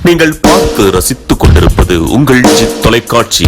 நீங்கள் பார்த்து ரசித்துக் கொண்டிருப்பது உங்கள் தொலைக்காட்சி.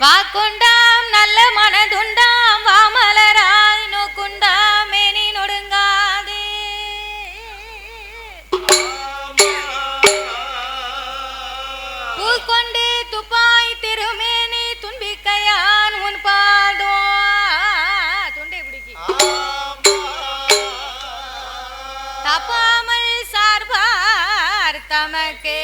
வாக்குண்டாம் நல்ல மனதுண்டாம் வாமலராய் நோக்குண்டாம் மேனி நொடுங்காதே பூக்கொண்டு துப்பாய் திருமேனி துன்பிக்கையான் உன் பாதோ துண்டை பிடிக்கி தப்பாமல் சார்பார் தமக்கே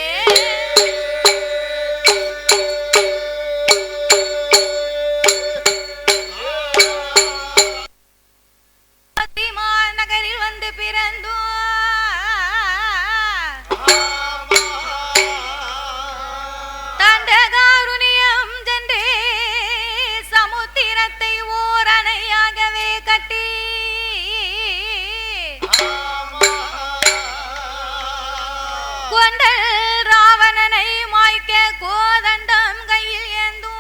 நகரில் வந்து பிறந்தோ தண்டகாருணியம் சென்றே சமுத்திரத்தை ஓர் அணையாகவே கட்டி கொண்டல் ராவணனை மாய்க்க கோதண்டம் கையில் ஏந்தோ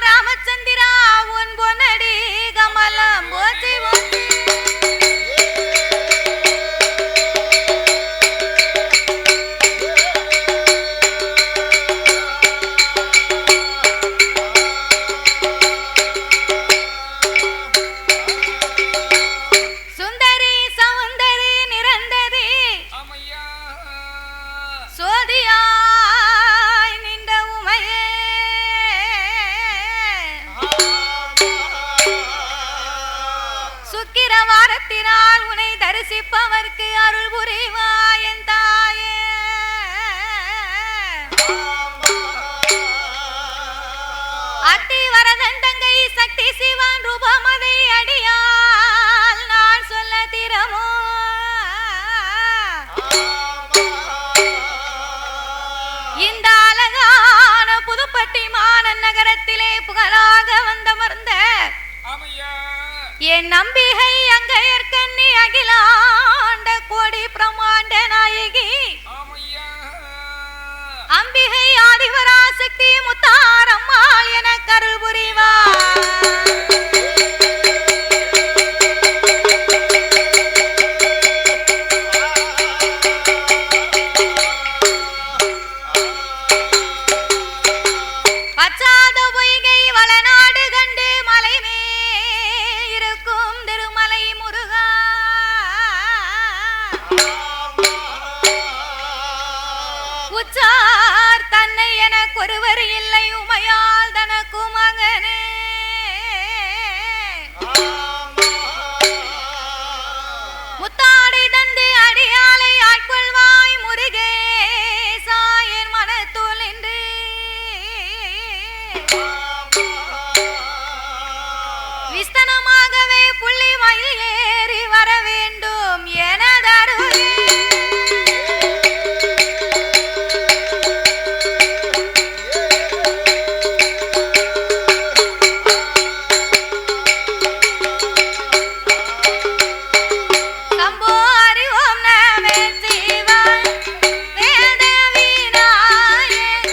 ராமச்சந்திரா உன் பொன்னடி கமலம் போற்றி போற்றி சுந்தரி சௌந்தரி நிரந்தரி சோதியா சுக்கிரவாரத்தினால் உன்னை தரிசிப்பவர்க்கு அருள் புரிவாயன் தாயே. அத்தி வரதன் தங்கை சக்தி சிவன் ரூபமதை அடியால் நான் சொல்ல திறமோ இந்த அழகான புதுப்பட்டி மாநன் நகரத்திலே புகழாக வந்தமர்ந்த என் நம்பிகை அங்கையர்கண்ணி அகிலாண்ட கோடி பிரமாண்ட நாயகி அம்பிகை ஆதிவராசக்தி முத்தாரம்மாள் என கருள் புரிவார். பச்சாத பொய்கை வளநாடு கண்டு மலை மேல் இருக்கும் திருமலை முருகா உச்சார் தன்னை எனக்கொருவர் இல்லை உமையால் தனக்கும் தரிசனமாகவே புள்ளி மயில் ஏறி வர வேண்டும் எனதருளே. சம்போ அறிவோம் நமே சிவாய வேத விநாயக.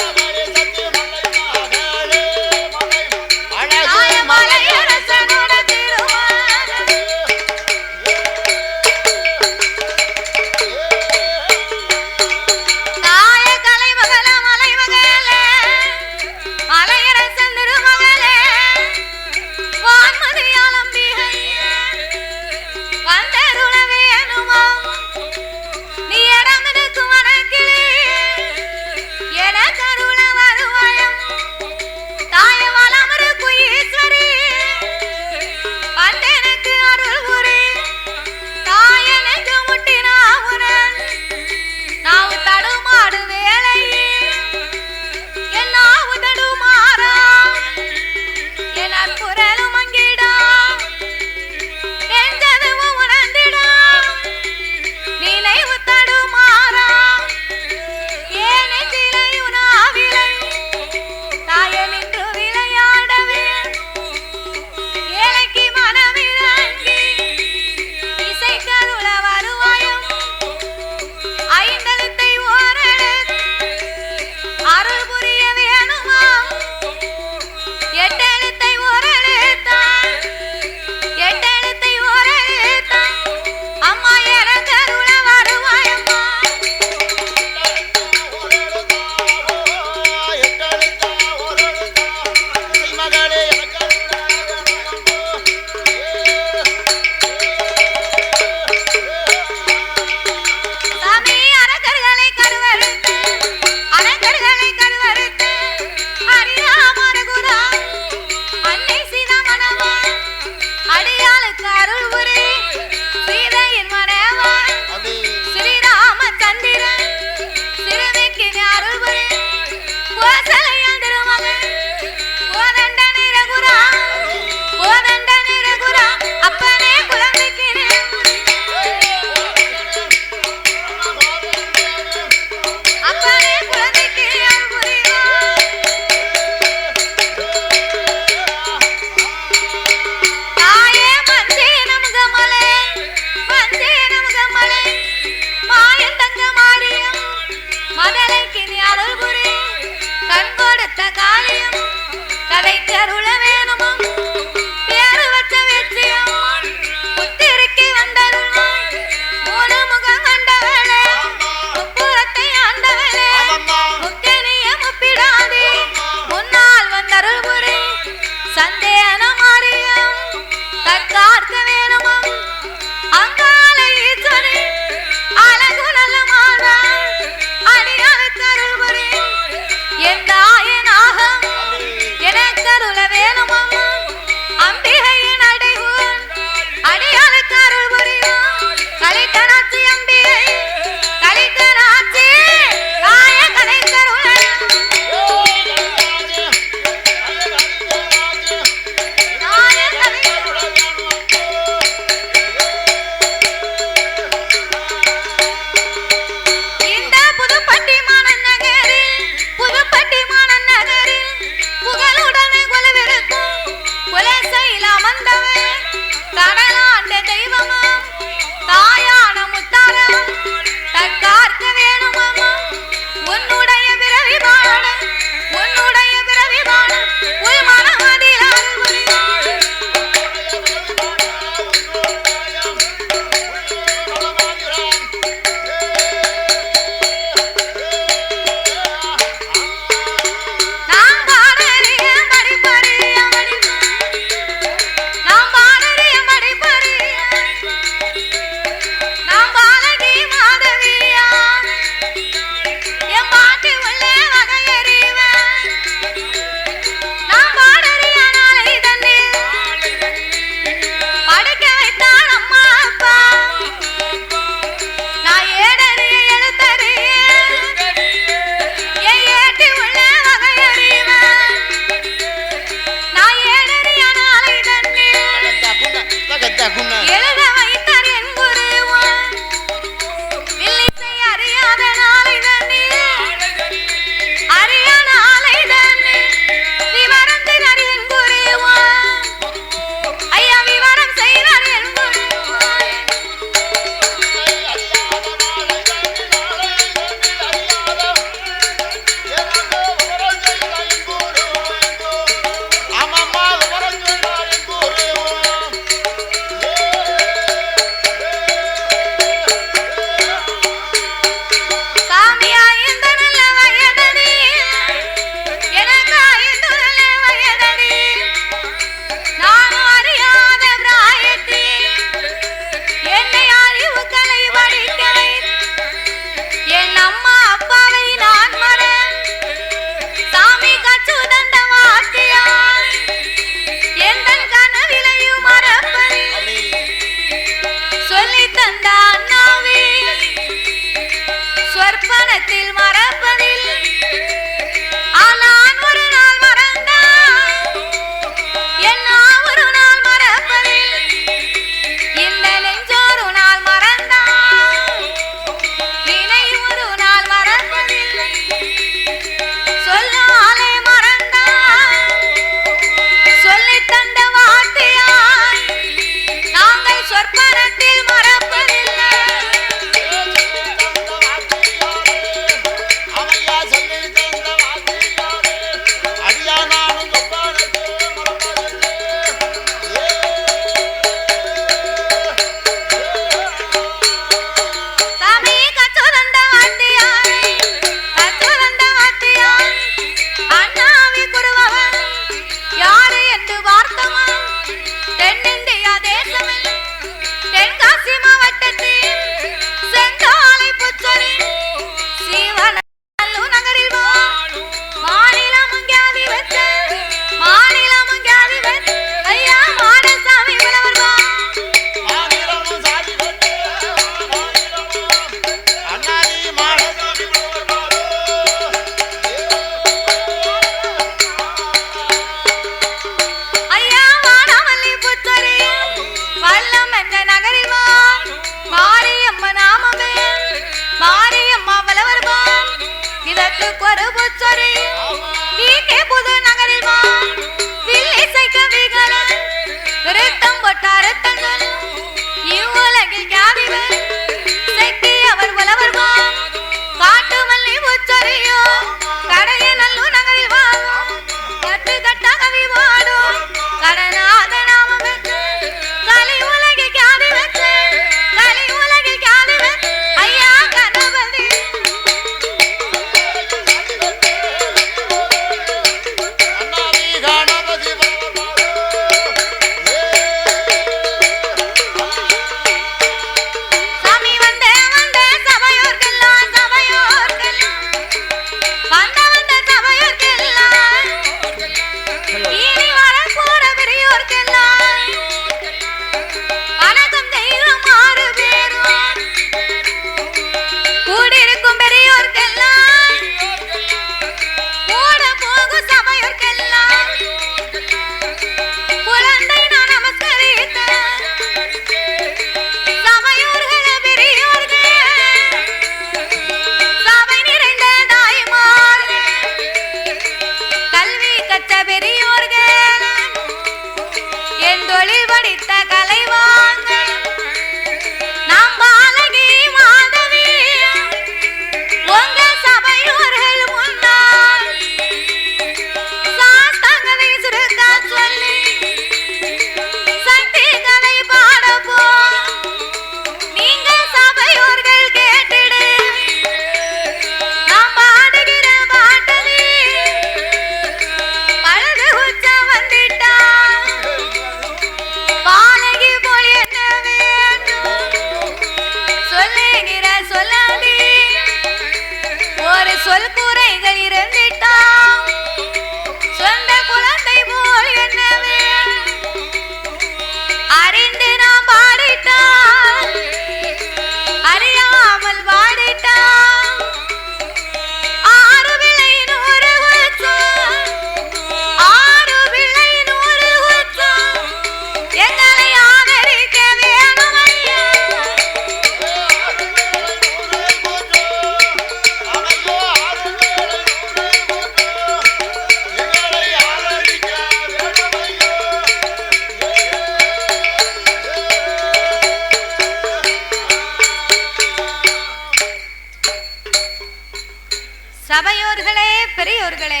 பெரியோர்களே,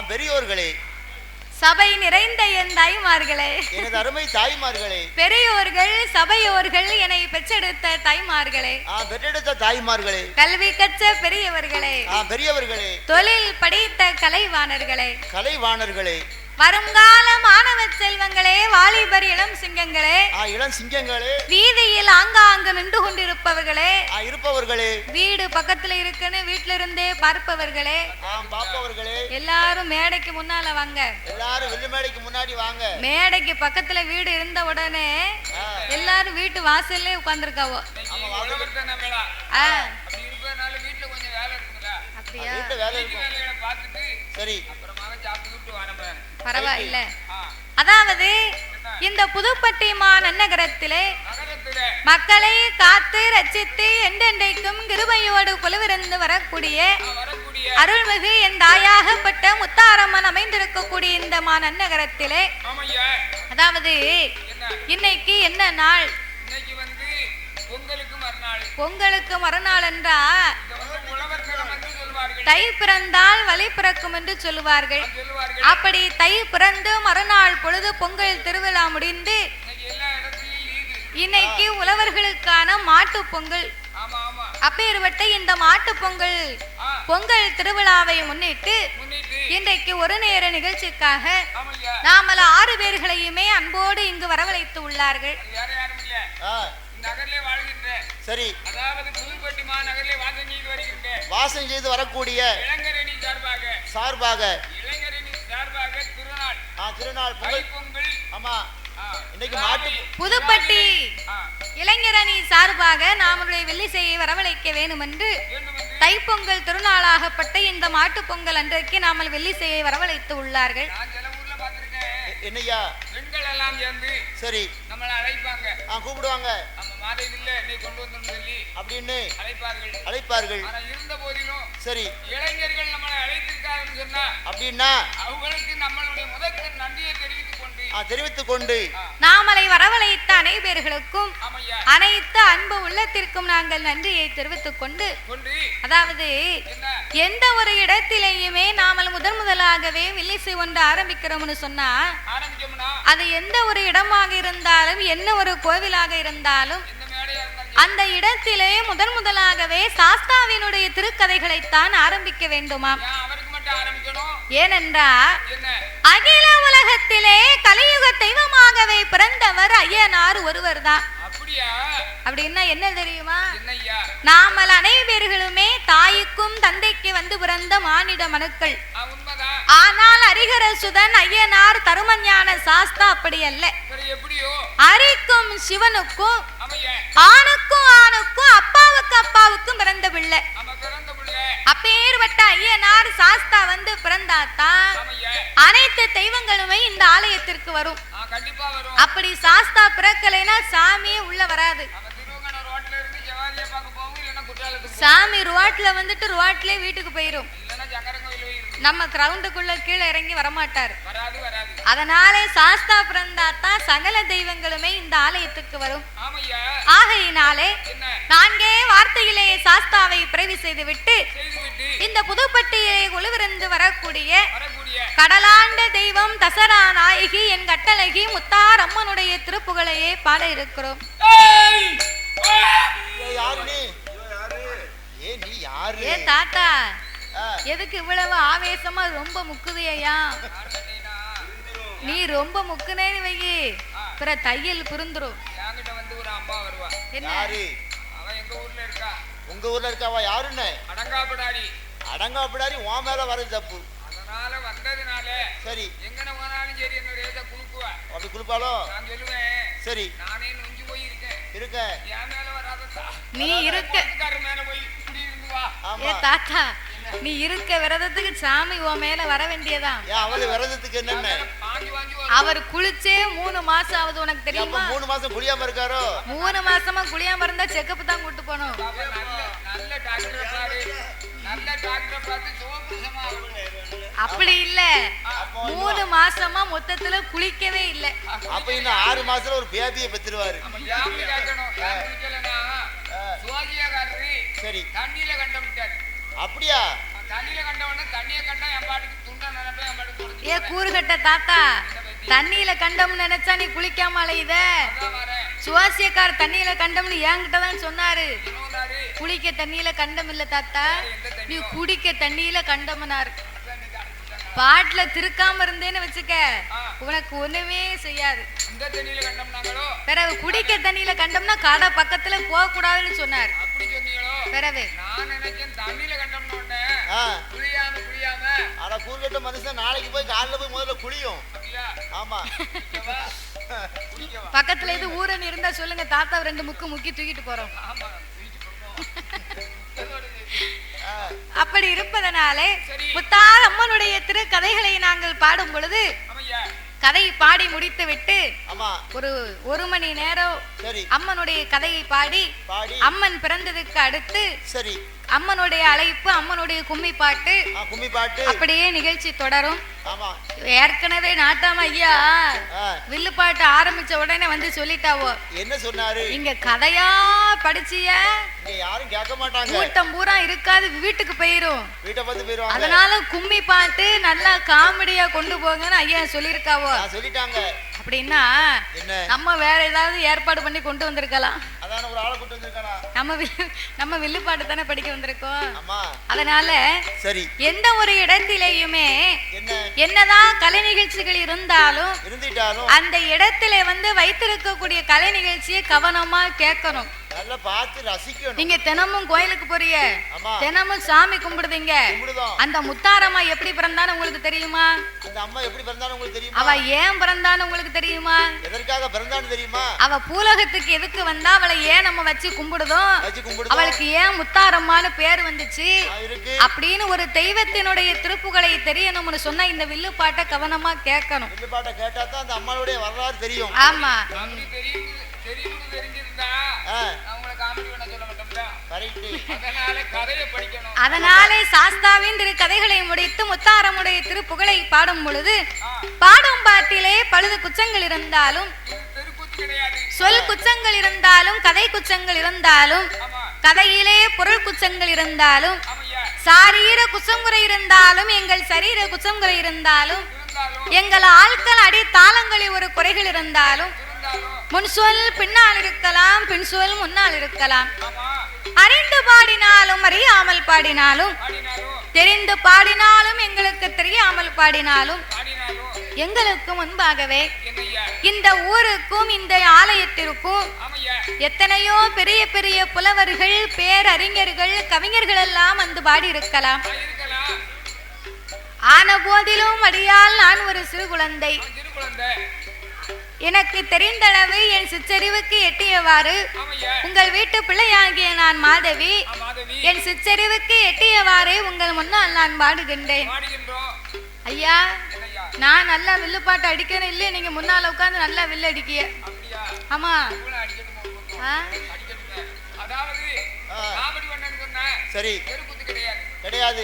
பெரியோர்களே, சபை நிறைந்த என் தாய்மார்களே, எனது அருமை தாய்மார்களே, பெரியோர்கள் சபையோர்கள் என்னை பெற்றெடுத்த தாய்மார்களே, பெற்றெடுத்த தாய்மார்களே, கல்வி கற்ற பெரியவர்களே, பெரியவர்களே, தொழில் படித்த கலைவாணர்களே, கலைவாணர்களே, வருங்கால மாணவ செல்வங்களே, வாலிபர் இளம் சிங்கங்களே, இளம் சிங்கங்களே, வீதியில் ஆங்காங்கு நின்று கொண்டிருப்பவர்களே, இருப்பவர்களே, வீடு பக்கத்துல இருக்குன்னு வீட்டுல இருந்தே பார்ப்பவர்களே, பார்ப்பவர்களே, எல்லாரும் மேடைக்கு முன்னால வாங்க. எல்லாரும் வெள்ளி மேடைக்கு முன்னாடி வாங்க. மேடைக்கு பக்கத்துல வீடு இருந்த உடனே எல்லாரும் வீட்டு வாசல்லே உட்கார்ந்துருக்காவோ. அப்படியா? சரி, பரவாயில்ல. அதாவது இந்த புதுப்பட்டி மாநகரத்திலே மக்களை காத்து ரட்சித்து என்றென்றைக்கும் கிருபையோடு குழுவிருந்து வரக்கூடிய அருள்மிகு என் தாயாகப்பட்ட முத்தாரம்மன் அமைந்திருக்கக்கூடிய இந்த மாநகரத்திலே, அதாவது இன்னைக்கு என்ன நாள்? பொங்கலுக்கு மறுநாள் என்றா தை பிறந்தால் வழி பிறக்கும் என்று சொல்லுவார்கள். அப்படி தை பிறந்து மறுநாள் பொழுது பொங்கல் திருவிழா முடிந்து இன்னைக்கு உழவர்களுக்கான மாட்டு பொங்கல். அப்பேற்பட்ட இந்த மாட்டு பொங்கல் பொங்கல் திருவிழாவை முன்னிட்டு இன்றைக்கு ஒரு நேர நிகழ்ச்சிக்காக நாம 6 பேர்களையுமே அன்போடு இங்கு வரவழைத்து உள்ளார்கள். சரி, அதாவது புதுப்பட்டி மாநகரிலே வாசம் செய்து வரக்கூடிய இளைஞரணி சார்பாக திருநாள் பொங்கல். ஆமா, இன்னைக்கு மாட்டு புதுப்பட்டி இளைஞரணி சார்பாக நாமுடைய வெள்ளிசையை வரவழைக்க வேண்டும் என்று தைப்பொங்கல் திருநாளாகப்பட்ட இந்த மாட்டு பொங்கல் அன்றைக்கு நாமல் வெள்ளிசையை வரவழைத்து உள்ளார்கள். என்னையா பெண்கள் எல்லாம் சேர்ந்து சரி நம்மள அழைப்பாங்க, கூப்பிடுவாங்க. நம்ம மாதையில நீ கொண்டு வந்து சொல்லி அப்படின்னு அழைப்பார்கள். ஆனா இருந்த போதிலும் சரி இளைஞர்கள் நம்மளை அழைத்திருக்காருன்னு சொன்னா அப்படின்னா அவங்களுக்கு நம்மளுடைய முதற்கண் நன்றியை தெரிவித்துக் கொண்டு நாமலை வரவழைத்த அனைவர்களுக்கும் அனைத்து அன்பு உள்ளத்திற்கும் நாங்கள் நன்றியை தெரிவித்துக் கொண்டு, அதாவது எந்த ஒரு இடத்திலேயுமே நாமல் முதலாகவே வில்லிசை ஒன்று ஆரம்பிக்கிறோம்னு சொன்னா அது எந்த ஒரு இடமாக இருந்தாலும் என்ன ஒரு கோவிலாக இருந்தாலும் அந்த இடத்திலே முதலாகவே சாஸ்தாவினுடைய திருக்கதைகளைத்தான் ஆரம்பிக்க வேண்டுமாம். ஏனென்றா அகில உலகத்திலே கலியுக தெய்வமாகவே பிறந்தவர் ஐயனார் ஒருவர் தான். அப்படின்னா என்ன தெரியுமா? நாமல் அனைவர்களுமே தாய்க்கும் தந்தைக்கு வந்து பிறந்த மானிட மனுக்கள். ஆனால் ஹரிஹர சுதன் ஐயனார் தருமஞான சாஸ்தா அப்படி அல்ல. ஹரிக்கும் சிவனுக்கும் ஆணுக்கும் அப்பாவுக்கும் பிறந்த பிள்ளை. அப்பேற்பட்ட ஐயனார் சாஸ்தா வந்து பிறந்தாத்தான் அனைத்து தெய்வங்களுமே இந்த ஆலயத்திற்கு வரும். அப்படி சாஸ்தா பிறக்கலைன்னா சாமியே உள்ள வராது. சாமி ரோட்ல வந்துட்டு ரோட்லயே வீட்டுக்கு போயிரும். நம்ம கிரவுண்டுக்குள்ள கீழே இறங்கி வரமாட்டாரு. அதனாலே சாஸ்தா பிறந்தாத்தான் சகல தெய்வங்களுமே இந்த ஆலயத்துக்கு வரும். ஆகையினாலே 4 வார்த்தையிலே சாஸ்தாவை பிறவி செய்து விட்டு இந்த புதுப்பட்டியை ஒளிவிருந்து வரக்கூடிய கடலாண்ட தெய்வம் தசரா நாயகி என் கட்டழகி முத்தாரம்மனுடைய திருப்புகளையே பாட இருக்கிறோம். ஏ தாத்தா, எதுக்கு இவ்வளவு ஆவேசமா ரொம்ப முக்குதையா? நீ ரொம்ப முக்குனேன்னு வையி பிற தையல் புரிந்துரும். என்ன உங்க ஊர்ல இருக்காவா? யாருன்னு? அடங்காப்பிடாரி உன் மேல வரது தப்பு. அதனால வந்ததுனால சரி எங்கன போனாலும் சரி என்ன ரேத குளுக்குவா. அப்படி குளுப்பாலோ? நான் சொல்லுவேன் சரி நானே நொஞ்சு போய் இருக்கேன். என் மேல வராதா? நீ இருக்க மேல போய் இப்படி இருந்து வா. ஏ தாத்தா, நீ இருக்க விரதத்துக்கு சாமி உன் மேல வர வேண்டியதான். அவரு விரதத்துக்கு என்னென்ன? அவர் குளிச்சே 3 மாசம் ஆகுது. உனக்கு தெரியுமா? 3 மாசம் குளியாம இருக்காரோ? 3 மாசமா குளியாம இருந்தா செக்கப் தான் கூட்டு போனோம். நல்ல டாக்டர் பாரு, நல்ல டாக்டர் பார்த்து சோபசமா. அப்படி இல்ல, 3 மாசமா மொத்தத்துல குளிக்கவே இல்ல. அப்ப இன்னும் 6 மாசத்துல ஒரு பேபியை பெத்துருவாரு. சரி தண்ணியில கண்டமிட்டாரு. அப்படியா? தண்ணியில கண்டவன தண்ணிய கண்டா என் பாட்டுக்கு துண்டா நினைப்பேன் என் பாட்டுக்கு கொடுத்து ஏ கூறுகட்ட தாத்தா, தண்ணியில கண்டம்னு நினைச்சா நீ குளிக்காம அலையுத. சுவாசியக்கார் தண்ணியில கண்டம்னு என்கிட்ட தான் சொன்னாரு. குளிக்க தண்ணியில கண்டம் இல்ல தாத்தா, நீ குடிக்க தண்ணியில கண்டம்னாரு. பாட்டுல திருக்காம இருந்தேன்னு வச்சுக்க, உனக்கு ஒண்ணுமே செய்யாது. பிறகு குடிக்க தண்ணியில கண்டம்னா கடை பக்கத்துல போக கூடாதுன்னு சொன்னார். பிறகு கூறுகட்ட மனுஷன் நாளைக்கு போய் காலைல போய் முதல்ல குளியும். ஆமா பக்கத்துல இது ஊரன் இருந்தா சொல்லுங்க தாத்தா, 2 முக்கு முக்கி தூக்கிட்டு போறோம். அப்படி இருப்பதனாலே முத்தால் அம்மனுடைய திருக்கதைகளை நாங்கள் பாடும் பொழுது கதை பாடி முடித்து விட்டு ஒரு மணி நேரம் அம்மனுடைய கதையை பாடி அம்மன் பிறந்ததுக்கு அடுத்து அம்மனுடைய அழைப்பு, அம்மனுடைய கும்மி பாட்டு அப்படியே நிகழ்ச்சி தொடரும். ஏற்கனவே நாட்டாம ஐயா வில்லு பாட்டு ஆரம்பிச்ச உடனே வந்து சொல்லிட்டாவோ, என்ன சொன்னாரு, இங்க கதையா படிச்சிய யாரும் கேட்க மாட்டாங்க, கூட்டம் பூரா இருக்காது, வீட்டுக்கு போயிரும், வீட்டை பார்த்து போயிரும், அதனால கும்மி பாட்டு நல்லா காமெடியா கொண்டு போங்கன்னு ஐயா சொல்லிருக்காவோ. சொல்லிட்டாங்க. அப்படின்னா நம்ம வேற ஏதாவது ஏற்பாடு பண்ணி கொண்டு வந்திருக்கலாம். ஒரு ஆளை கூட்டு வந்திருக்கலாம். நம்ம வில்லு பாட்டு தானே படிக்க வந்திருக்கோம். அதனால சரி, எந்த ஒரு இடத்திலேயுமே என்னதான் கலை நிகழ்ச்சிகள் இருந்தாலும் அந்த இடத்திலே வந்து வைத்திருக்கக்கூடிய கலை நிகழ்ச்சியை கவனமா கேட்கணும், நல்லா பார்த்து ரசிக்கணும். நீங்க தினமும் கோயிலுக்கு போறீங்க, தினமும் சாமி கும்பிடுதீங்க, அந்த முத்தாரம்மா எப்படி பிறந்தான்னு உங்களுக்கு தெரியுமா? அந்த அம்மா எப்படி பிறந்தான்னு உங்களுக்கு தெரியுமா? அவ ஏன் பிறந்தான்னு உங்களுக்கு தெரியுமா? எதற்காக பிறந்தான்னு தெரியுமா? அவ பூலோகத்துக்கு எதுக்கு வந்தா, அவளை ஏன் நம்ம வச்சு கும்பிடுதோம், அவளுக்கு ஏன் முத்தாரம்மான்னு பேர் வந்துச்சு அப்படின்னு ஒரு தெய்வத்தினுடைய திருப்புகளை தெரியணும்னு சொன்னா இந்த வில்லு பாட்டை கவனமா கேட்கணும். வில்லு பாட்டை கேட்டா தான் அந்த அம்மாளுடைய வரலாறு தெரியும். ஆமா, அதனாலே சாஸ்தாவின் திரு கதைகளை முடித்து முத்தாரமுடைய திருப்புகழை பாடும் பொழுது பாடும் பாட்டிலே பழுது குச்சங்கள் இருந்தாலும், சொல் குச்சங்கள் இருந்தாலும், கதை குச்சங்கள் இருந்தாலும், கதையிலே பொருள் குச்சங்கள் இருந்தாலும், சாரீர குச்சங்குறை இருந்தாலும், எங்கள் சரீர குச்சங்குறை இருந்தாலும், எங்கள் ஆட்கள் அடி தாளங்களில் ஒரு குறைகள் இருந்தாலும், முன் சொல் பின்னால் இருக்கலாம், பின் சொல் முன்னால் இருக்கலாம், அறிந்து பாடினாலும் அறியாமல் பாடினாலும், தெரிந்து பாடினாலும் எங்களுக்கு தெரியாமல் பாடினாலும், எங்களுக்கு முன்பாகவே இந்த ஊருக்கும் இந்த ஆலயத்திற்கும் எத்தனையோ பெரிய பெரிய புலவர்கள், பேரறிஞர்கள், கவிஞர்கள் எல்லாம் வந்து பாடி இருக்கலாம். ஆன போதிலும் அடியால் நான் ஒரு சிறு குழந்தை, எனக்கு தெரிந்தளவு என் சிற்றறிவுக்கு எட்டியவாறு உங்கள் வீட்டு பிள்ளையாகிய நான் மாதவி என் சிற்றறிவுக்கு எட்டியவாறே உங்கள் முன்னால் நான் பாடுகின்றேன். ஐயா, நான் நல்லா வில்லு பாட்டு அடிக்கிறேன் இல்லையே, நீங்க முன்னால உட்கார்ந்து நல்லா வில்லு அடிக்கிய. ஆமா, சரி கிடையாது,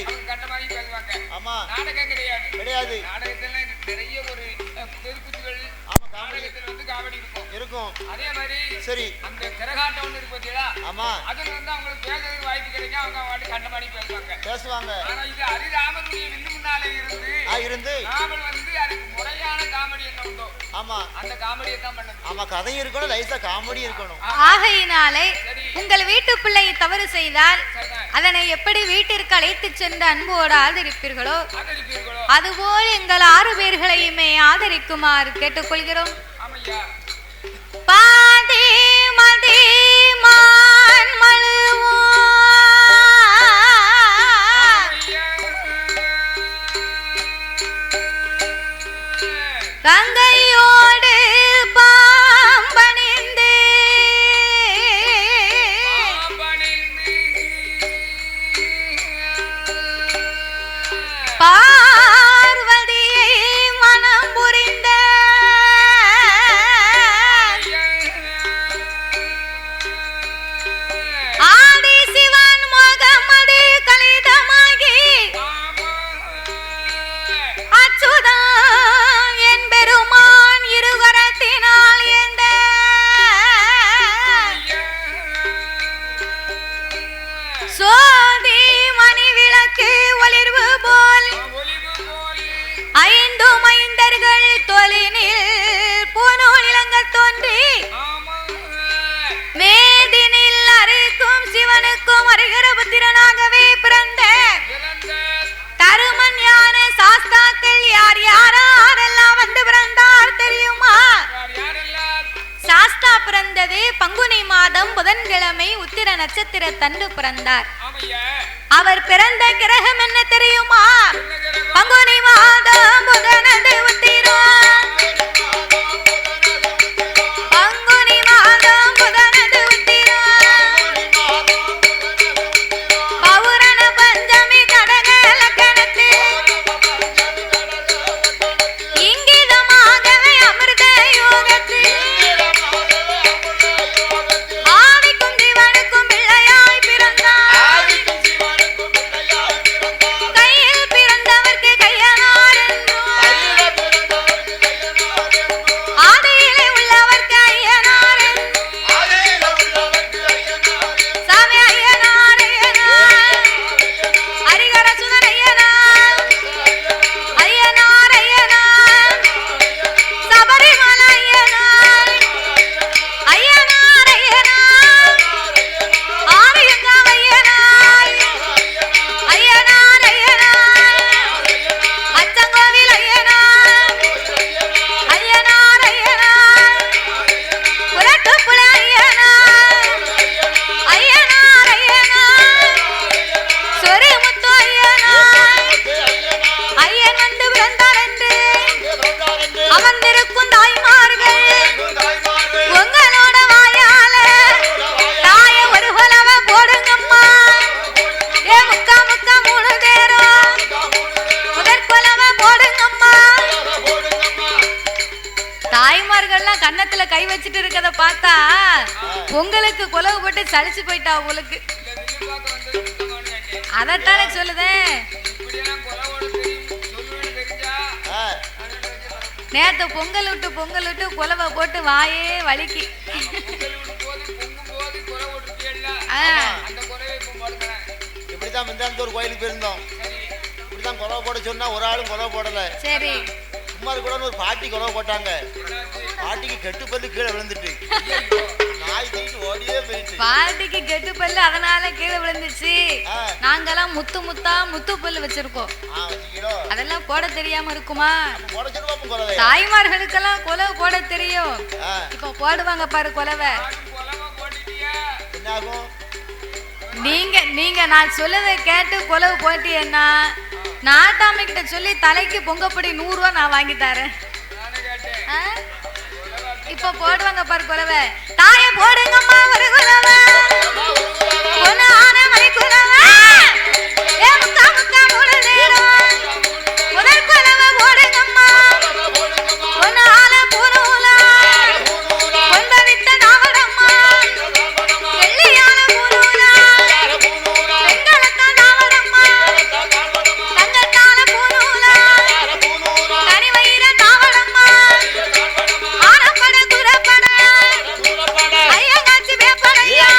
ஆமா நாடகம் கிடையாது, நாடகத்துல நிறைய ஒரு தெருக்குத்துகள் இருக்கும். அதே மாதிரி சரி, அந்த கரகாட்டம் ஒண்ணு இருக்கு பாத்தீங்களா? ஆமா, அதுல வந்து அவங்களுக்கு பேசுறதுக்கு வாய்ப்பு கிடைக்கும், அவங்க வாட்டி கண்டமாடி பேசுவாங்க. ஆனா இது ஹரிராமனுடைய வில்லு முன்னாலே இருந்து நாமல் வந்து அதுக்கு முறையான காமெடி என்ன உண்டோ, ஆமா அந்த காமெடியை தான் பண்ணணும். ஆமா, கதை இருக்கணும், லைசா காமெடி இருக்கணும். ஆகையினாலே உங்கள் வீட்டு பிள்ளை தவறு செய்தால் அதனை எப்படி வீட்டிற்கு அழைத்து சென்று அன்போடு ஆதரிப்பீர்களோ அதுபோல் எங்கள் 6 பேர்களையுமே ஆதரிக்குமாறு கேட்டுக்கொள்கிறோம். பாதே மதே மான் மழுவோ கங்கையோடு பாம்பணிந்தே பார்வதியை மனம் புரிந்த பொழுது பங்குனி மாதம் புதன்கிழமை உத்திர நட்சத்திர தண்டு பிறந்தார். அவர் பிறந்த கிரகம் என்ன தெரியுமா? பங்குனி மாதம் புதனது உத்திரம். பங்குனி மாதம் புதனது உத்திரம். பௌரண பஞ்சமி கடக லக்கணத்து இங்கிதமாகவே அமிர்த யோகத்து ஆவிக்கும் ஜீவனுக்கும் பிள்ளையாய் பிறந்தார். கையில் பிறந்தவர்க்கு கையனார் என்றும் ஆதியிலே உள்ளவர்க்கு ஐயனார் என்றும் சாமி ஐயனார் ஐயனார் ஹரிகர சுதன் ஐயனார் ஐயனார் ஐயனார் சபரிமலை ஐயனார் ஐயனார் ஐயனார் ஆரியங்காவ் ஐயனார் ஐயனார் ஐயனார் அச்சங்கோவில் ஐயனார் ஐயனார் ஐயனார் புரட்டுப்புல ஐயனார் ஐயனார் ஐயனார் சொரிமுத்து ஐயனார் ஐயன் வந்து பிறந்தார் என்று அமர்ந்திருக்கும் தாய்மார்கள் உங்களோட வாயால தாய ஒரு கொலவ போடுங்கம்மா. ஏ முக்கா முக்கா மூணு தேரும் முதற் கொலவ போடுங்கம்மா. தாய்மார்கள்லாம் கன்னத்துல கை வச்சுட்டு இருக்கத பார்த்தா உங்களுக்கு கொலவு போட்டு சலிச்சு போயிட்டா உங்களுக்கு. அதத்தானே சொல்லுதேன். நேத்து பொங்கல் விட்டு கொலவை போட்டு வாயே வலிக்கு. இப்படிதான் முந்தானத்து ஒரு கோயிலுக்கு போயிருந்தோம். இப்படிதான் கொலவை போட சொன்னா ஒரு ஆளும் கொலவை போடல. சரி, சும்மா கூட ஒரு பாட்டி கொலவை போட்டாங்க. பாட்டிக்கு கெட்டு பல்லு கீழே விழுந்துட்டு நாய் தூக்கிட்டு ஓடியே போயிட்டு. பாட்டிக்கு கெட்டு பல்லு அதனால கீழே விழுந்துச்சு. நாங்கெல்லாம் முத்து முத்தா முத்து பல்லு வச்சிருக்கோம். அதெல்லாம் போட தெரியாம இருக்குமா? தாய்மார்களுக்கெல்லாம் கொலவை போட தெரியும். இப்ப போடுவாங்க பாரு கொலவை. நீங்க நான் சொல்லதை கேட்டு கொலவு போட்டியன்னா நாட்டாமை கிட்ட சொல்லி தலைக்கு பொங்கப்படி 100 ரூபா நான் வாங்கி தரேன். இப்ப போடுவாங்க பாரு கொலவை. தாய போடுங்கம்மா ஒரு கொலவை. பொண்ணு ஆன மணி கொலவை. ஏ முக்கா முக்கா மூணு நேரம் முதல் கொலவை போடுங்கம்மா. பொண்ணு ஆன பூனூலா பொன்பவித்த நாவடம்மா. வெள்ளியான பூனூலா வெண்கலத்த நாவடம்மா. தங்கத்தால பூனூலா கனிவயிற நாவடம்மா. ஆனப்பட குரப்பட ஐயங்காச்சி வேப்படையா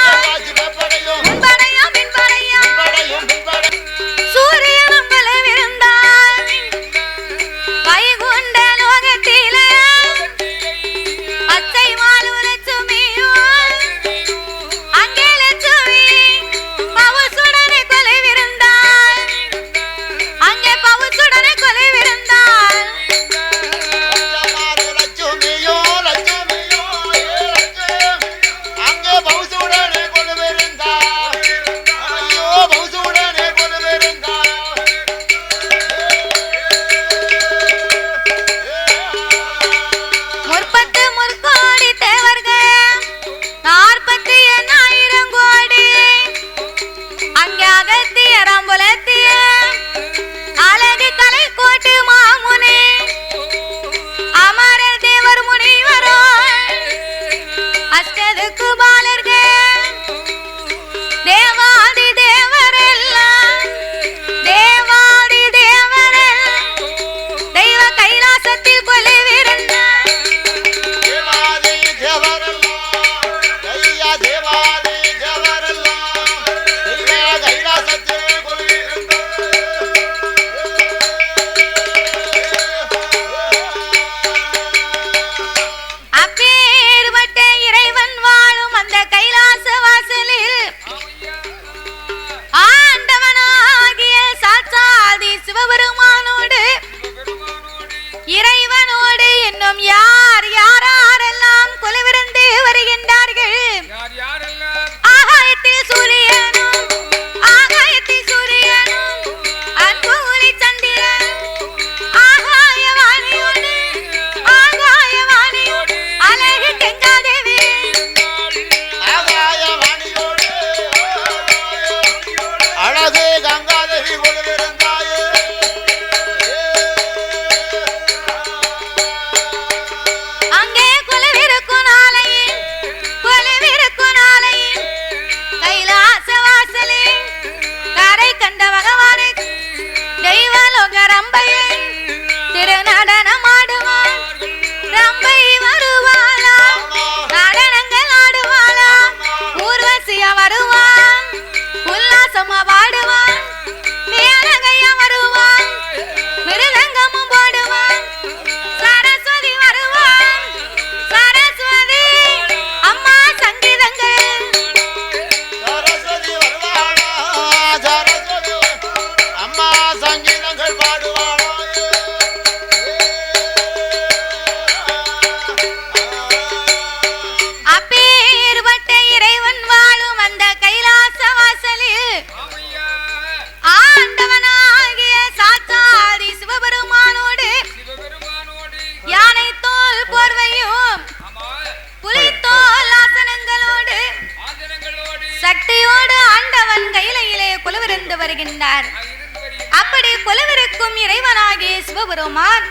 சிவபெருமான்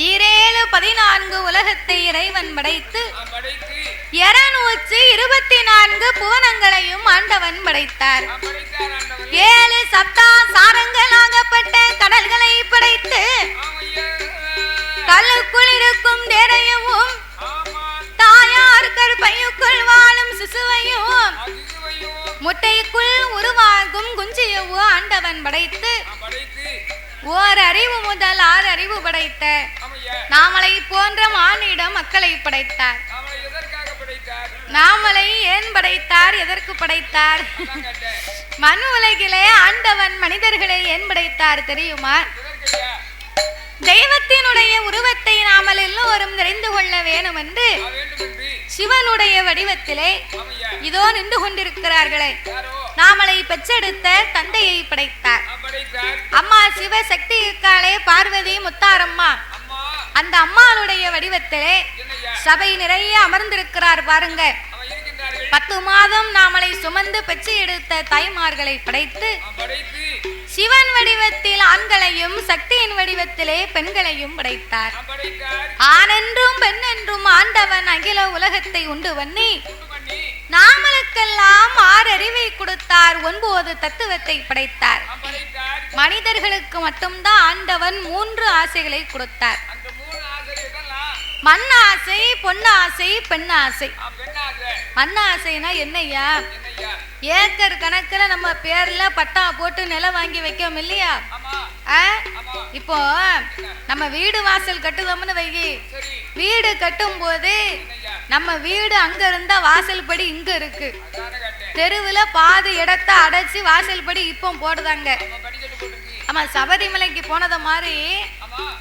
714 உலகத்தை இறைவன் படைத்து 224 புவனங்களையும் ஆண்டவன் படைத்தார். 7 சப்தா சாரங்களாகப்பட்ட கடல்களை படைத்து கல்லுக்குள் இருக்கும் தேரையவும் தாயார் கற்பையுக்குள் வாழும் சிசுவையும் முட்டைக்குள் உருவாகும் குஞ்சியவும் ஆண்டவன் படைத்து ஓர் அறிவு முதல் 6 அறிவு படைத்த நாமலை போன்ற மானிட மக்களை படைத்தார். நாமலை ஏன் படைத்தார், எதற்கு படைத்தார்? மனு உலகிலே ஆண்டவன் மனிதர்களை ஏன் படைத்தார் தெரியுமா? தெய்வத்தினுடைய உருவத்தை நாமல் எல்லோரும் தெரிந்து கொள்ள வேணும் என்று சிவனுடைய வடிவத்திலே இதோ நின்று கொண்டிருக்கிறார்களே நாமலை பெற்றெடுத்த தந்தையை படைத்தார். அம்மா சிவசக்தி இருக்காளே பார்வதி முத்தாரம்மா, அந்த அம்மாளுடைய வடிவத்திலே சபை நிறைய அமர்ந்திருக்கிறார் பாருங்க. 10 மாதம் நாமலை சுமந்து பெற்று எடுத்த தாய்மார்களை படைத்து சிவன் வடிவத்தில் ஆண்களையும் சக்தியின் வடிவத்திலே பெண்களையும் படைத்தார். ஆணென்றும் பெண்ணென்றும் ஆண்டவன் அகில உலகத்தை உண்டு பண்ணி நாமளுக்கெல்லாம் 6 அறிவை கொடுத்தார். 9 தத்துவத்தை படைத்தார். மனிதர்களுக்கு மட்டும்தான் ஆண்டவன் 3 ஆசைகளை கொடுத்தார். மண்ணாசை, பொன்னாசை, பெண்ணாசை. மண்ணாசைனா என்னையா? ஏக்கர் கணக்குல நம்ம பேர்ல பட்டா போட்டு நிலம் வாங்கி வைக்கோம் இல்லையா? இப்போ நம்ம வீடு வாசல் கட்டுதோம்னு வைகி, வீடு கட்டும் போது நம்ம வீடு அங்க இருந்தா வாசல் படி இங்க இருக்கு, தெருவுல பாதி இடத்தை அடைச்சு வாசல் படி இப்போ போடுதாங்க. ஆமா, சபரிமலைக்கு போனத மாதிரி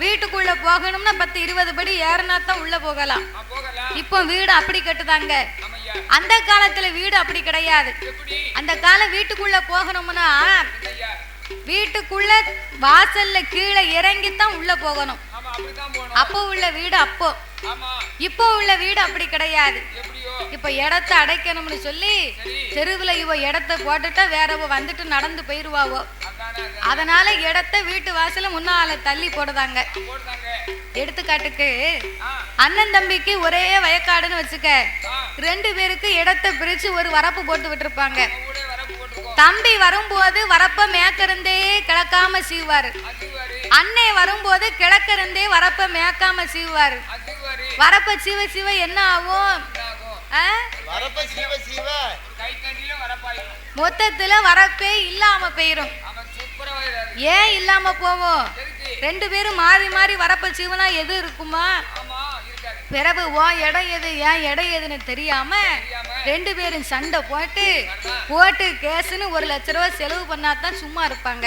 வீட்டுக்குள்ள போகணும்னா 10-20 படி ஏறினா தான் உள்ள போகலாம். இப்போ வீடு அப்படி கட்டுதாங்க. அந்த காலத்துல வீடு அப்படி கிடையாது. அந்த காலம் வீட்டுக்குள்ள போகணும்னா வீட்டுக்குள்ள வாசல்ல கீழே இறங்கித்தான் உள்ள போகணும். அப்போ உள்ள வீடு அப்போ. இப்போ உள்ள வீடு அப்படி கிடையாது. இப்ப இடத்தை அடைக்கணும்னு சொல்லி தெருவுல இவ இடத்தை போட்டுட்டா வேறவ வந்துட்டு நடந்து போயிருவாவோ. அதனால இடத்தை வீட்டு வாசல முன்னால தள்ளி போடுதாங்க. எடுத்துக்காட்டுக்கு அண்ணன் தம்பிக்கு ஒரே வயக்காடுன்னு வச்சுக்க, 2 பேருக்கு இடத்தை பிரிச்சு ஒரு வரப்பு போட்டு விட்டுருப்பாங்க. தம்பி வரும்போது வரப்ப மேற்கிருந்தே கிழக்காம சீவாரு, அண்ணே வரும்போது கிழக்கிருந்தே வரப்ப மேற்காம சீவாரு. வரப்ப சீவ சீவ என்ன ஆகும்? மொத்தத்துல வரப்பே இல்லாம போயிரும். ஏன் இல்லாம போவோம்? 2 பேரும் மாறி மாறி வரப்ப சீவனா எது இருக்குமா? பிறகு இடம் எது ஏன் இடம் எதுன்னு தெரியாம 2 பேரும் சண்டை போட்டு கேஸ்ன்னு 1 லட்ச ரூபாய் செலவு பண்ணாதான் சும்மா இருப்பாங்க.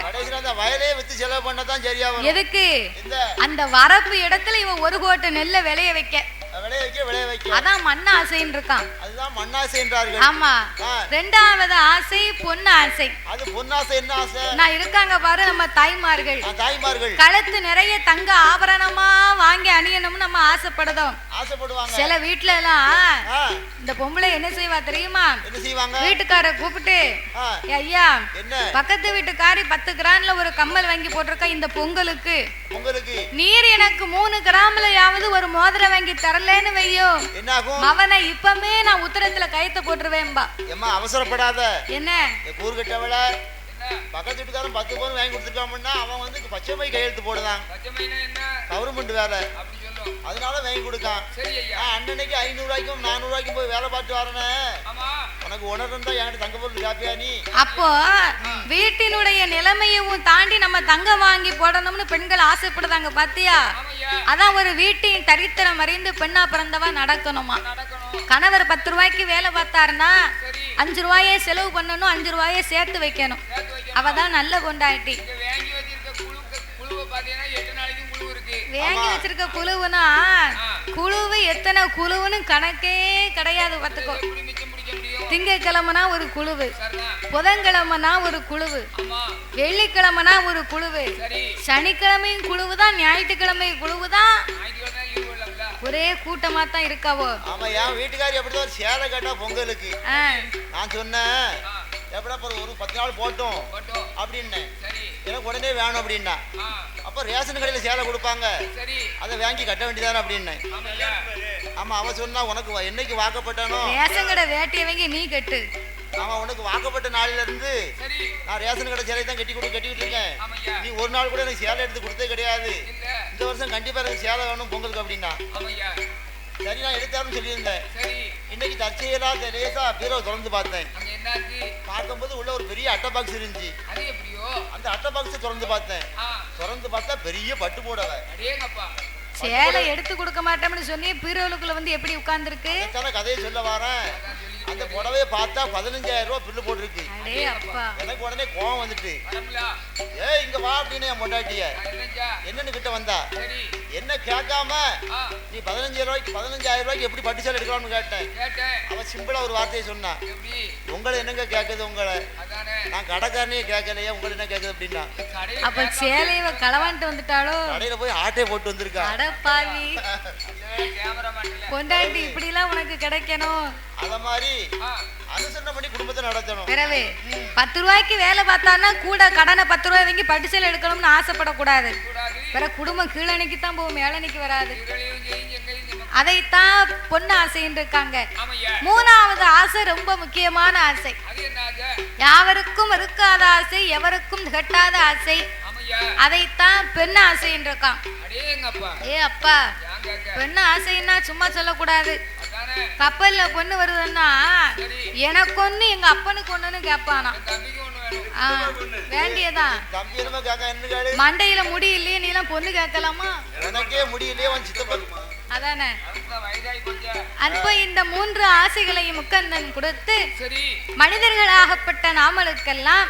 எதுக்கு? அந்த வரப்பு இடத்துல இவன் 1 கோட்டை நெல்லை விளைய வைக்க. அதான் மண்ணாசைன்னு இருக்கான். அதுதான் மண்ணாசைன்றார்கள். ஆமா. 2வது ஆசை பொன்னாசை. அது பொன்னாசை என்ன ஆசை? நான் இருக்காங்க பாரு நம்ம தாய்மார்கள். கழுத்து நிறைய தங்க ஆபரணமா வாங்கி அணியணும்னு நம்ம ஆசைப்படுதோம். ஆசைப்படுவாங்க. சில வீட்ல எல்லாம் இந்த பொம்பளை என்ன செய்வா தெரியுமா? என்ன செய்வாங்க? வீட்டுக்கார கூப்பிட்டு, ஐயா பக்கத்து வீட்டுக்காரி 10 கிராம்ல ஒரு கம்மல் வாங்கி போட்டிருக்கா, இந்த பொங்கலுக்கு நீர் எனக்கு 3 கிராம்லயாவது ஒரு மோதிரம் வாங்கி தரலன்னு வையோ, அவனை இப்பமே நான் உத்தரத்துல கயத்தை போட்டுருவேன்பா. அவசரப்படாத. என்ன கூறுகட்டவள பக்கத்து வீட்டுக்காரன் 10 பவுன் வாங்கி கொடுத்துருக்காமன்னா அவன் வந்து பச்சை மை கையெழுத்து போடுதான். கவர்மெண்ட் வேலை, அதனால வாங்கி கொடுக்கான். அண்ணனைக்கு 500 ரூபாய்க்கும் 400 ரூபாய்க்கும் போய் வேலை பார்த்து வரனே, உனக்கு உணர்ந்தா என்கிட்ட தங்க பொருள் காப்பியா நீ? அப்போ வீட்டினுடைய நிலைமையும் தாண்டி நம்ம தங்கம் வாங்கி போடணும்னு பெண்கள் ஆசைப்படுதாங்க பாத்தியா? அதான் ஒரு வீட்டின் தரித்திரம் அறிந்து பெண்ணா பிறந்தவா நடக்கணுமா. கணவர் 10 ரூபாய்க்கு வேலை பார்த்தாருன்னா 5 ரூபாயே செலவு பண்ணணும், 5 ரூபாயே சேர்த்து வைக்கணும். அவதான் நல்ல கொண்டாட்டி. வாங்கி வச்சிருக்க குழுவுனா குழுவு எத்தனை குழுவுன்னு கணக்கே கிடையாது. பார்த்துக்கோ, திங்கக்கிழமைனா ஒரு குழுவு, புதன்கிழமைனா ஒரு குழுவு, வெள்ளிக்கிழமைனா ஒரு குழுவு, சனிக்கிழமையும் குழுவுதான், ஞாயிற்றுக்கிழமை குழுவுதான். ஒரே கூட்டமா தான் இருக்காவோ. ஆமா, என் வீட்டுக்காரி எப்படிதான் சேலை கட்டா பொங்கலுக்கு நான் சொன்னேன், எப்படா ஒரு 10 நாள் போட்டோம் அப்படின்னு எனக்கு உடனே வேணும் அப்படின்னா. அப்ப அப்ப ரேஷன் கடையில சேலை கொடுப்பாங்க, சரி அதை வாங்கி கட்ட வேண்டியதானே அப்படின்னு. ஆமா, அவன் சொன்னா உனக்கு என்னைக்கு வாக்கப்பட்டானோ ரேஷன் கடை வேட்டியை வாங்கி நீ கட்டு. அவன் உனக்கு வாக்கப்பட்ட நாளில இருந்து நான் ரேஷன் கடை சேலை தான் கட்டிக்கிட்டு இருக்கேன். நீ ஒரு நாள் கூட எனக்கு சேலை எடுத்து கொடுத்தே கிடையாது. இந்த வருஷம் கண்டிப்பா எனக்கு சேலை வேணும் பொங்கலுக்கு அப்படின்னா. சரி, நான் எடுத்தாருன்னு சொல்லியிருந்தேன். இன்னைக்கு தற்செயலா லேசா பீரோ திறந்து பார்த்தேன். பார்க்கும்போது உள்ள ஒரு பெரிய அட்டை பாக்ஸ் இருந்துச்சு. அந்த அட்டை பாக்ஸ் திறந்து பார்த்தா பெரிய பட்டு புடவை. சேலை எடுத்து கொடுக்க மாட்டோம்னு சொன்னி பீரோலுக்குள்ள வந்து எப்படி உட்கார்ந்துருக்கு? கதையை சொல்ல வரேன். அந்த புடவையை பார்த்தா 15,000 ரூபாய் பில்லு போட்டிருக்கு. எனக்கு உடனே கோவம் வந்துட்டு, இங்க வா அப்படின்னு என் பொண்டாட்டிய என்னன்னு கிட்ட வந்தா, என்ன கேட்காம நீ 15,000 ரூபாய்க்கு எப்படி பட்டு சேலை எடுக்கலாம்னு கேட்டேன். அவன் சிம்பிளா ஒரு வார்த்தையை சொன்னான், உங்களை என்னங்க கேட்குது, உங்களை நான் கடைக்காரனே கேட்கலையே, உங்களை என்ன கேட்குது அப்படின்னா. அப்ப சேலையை களவான்ட்டு வந்துட்டாலோ, கடையில போய் ஆட்டை போட்டு வந்திருக்கா. பொண்டாட்டி இப்படி எல்லாம் உனக்கு கிடைக்கணும். அத மாதிரி அனுசரணை பண்ணி குடும்பத்தை நடத்தணும். பிறவே 10 ரூபாய்க்கு வேலை பார்த்தான்னா கூட கடனை 10 ரூபாய் வாங்கி பட்டு சேலை எடுக்கணும்னு ஆசைப்படக்கூடாது. வேற குடும்பம் கீழணிக்கு தான் போகும், மேலணிக்கு வராது. அதைத்தான் பொண்ணு ஆசைன்னு இருக்காங்க. 3வது ஆசை ரொம்ப முக்கியமான ஆசை. யாவருக்கும் இருக்காத ஆசை, எவருக்கும் கட்டாத ஆசை. அதைத்தான் பெண் ஆசைன்னு இருக்கான். ஏ அப்பா, பெண்ணு ஆசைன்னா சும்மா சொல்லக்கூடாது. கப்பல்ல பொண்ணு வருதுன்னா எனக்கு ஒண்ணு எங்க அப்பனுக்கு ஒண்ணுன்னு கேட்பானா. வேண்டியதான். மண்டையில முடி இல்லையே, நீ எல்லாம் பொண்ணு கேட்கலாமா? எனக்கே முடியலையே, அதானே. அப்ப இந்த 3 ஆசைகளையும் முக்கந்தன் கொடுத்து மனிதர்களாகப்பட்ட நாமளுக்கெல்லாம்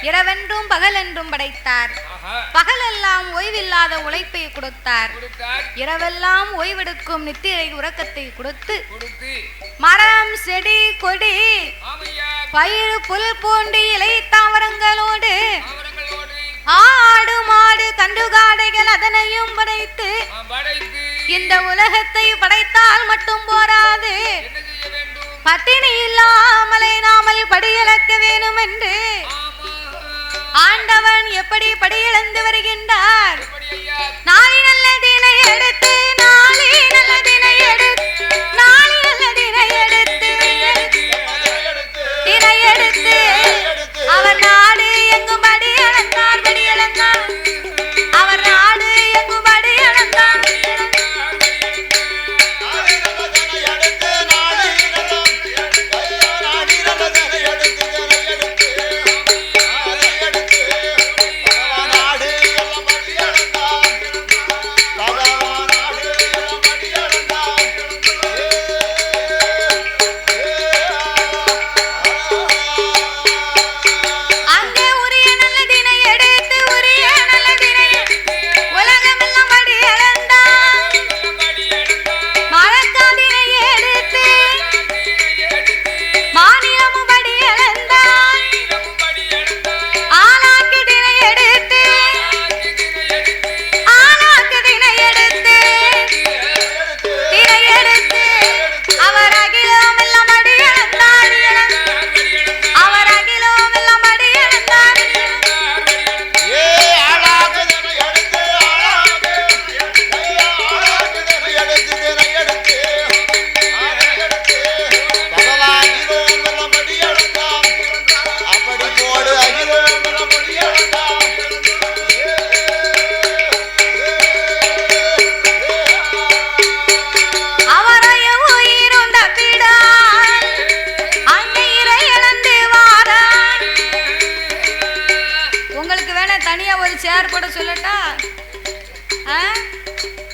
இரவென்றும் பகலென்றும் படைத்தார். பகலெல்லாம் ஓய்வில்லாத உழைப்பை கொடுத்தார். இரவெல்லாம் ஓய்வெடுக்கும் நித்திரை உறக்கத்தை கொடுத்து மரம் செடி கொடி பயிர் புல் பூண்டு இலை தாவரங்களோடு ஆடு மாடு கண்டுகாடைகள் அதனையும் படைத்து இந்த உலகத்தை படைத்தால் மட்டும் போராது, பட்டினி இல்லாமலை நாமல் படியிழக்க வேணும் என்று ஆண்டவன் எப்படி படியிழந்து வருகின்றார். நாளை நல்ல தினை எடுத்து, நாளை நல்ல தினை எடுத்து, நாளை நல்ல தினை எடுத்து, தினை எடுத்து அவர் நாடு எங்கும் படி அளந்தார், படி அளந்தார். அவர் நாடு எங்கும் படி அளந்தார்.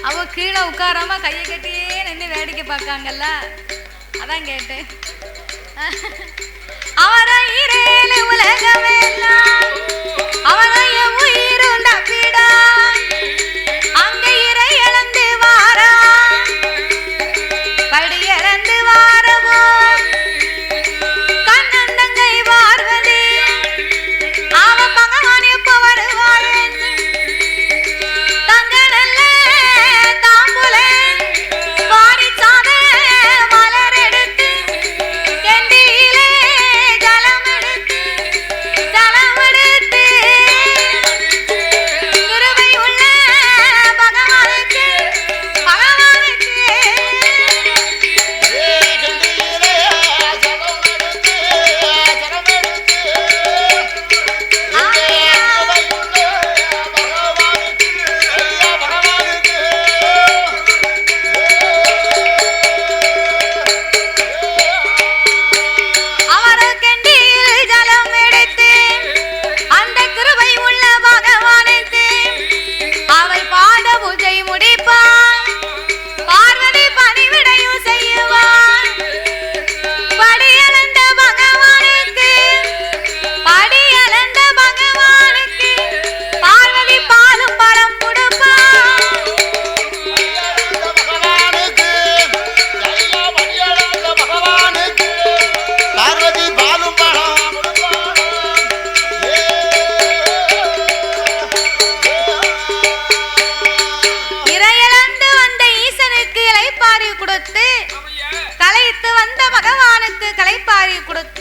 அவ கீழே உட்காராம கையை கட்டியே நின்று வேடிக்கை பார்க்காங்கல்ல, அதான் கேட்டேன். அவரையிரேல உலகமெல்லாம் அவரைய உயிரும் தப்பிடா, அங்க இறை இழந்து வாரா, படி இழந்து வாரவோ கண்ணன் தங்கை பார்வதி, அவன் மகன் எப்ப வருவாரு, தங்க நல்ல தாம்புல பாடி சாத மலர் எடுத்து கெண்டியிலே ஜலம் எடுத்து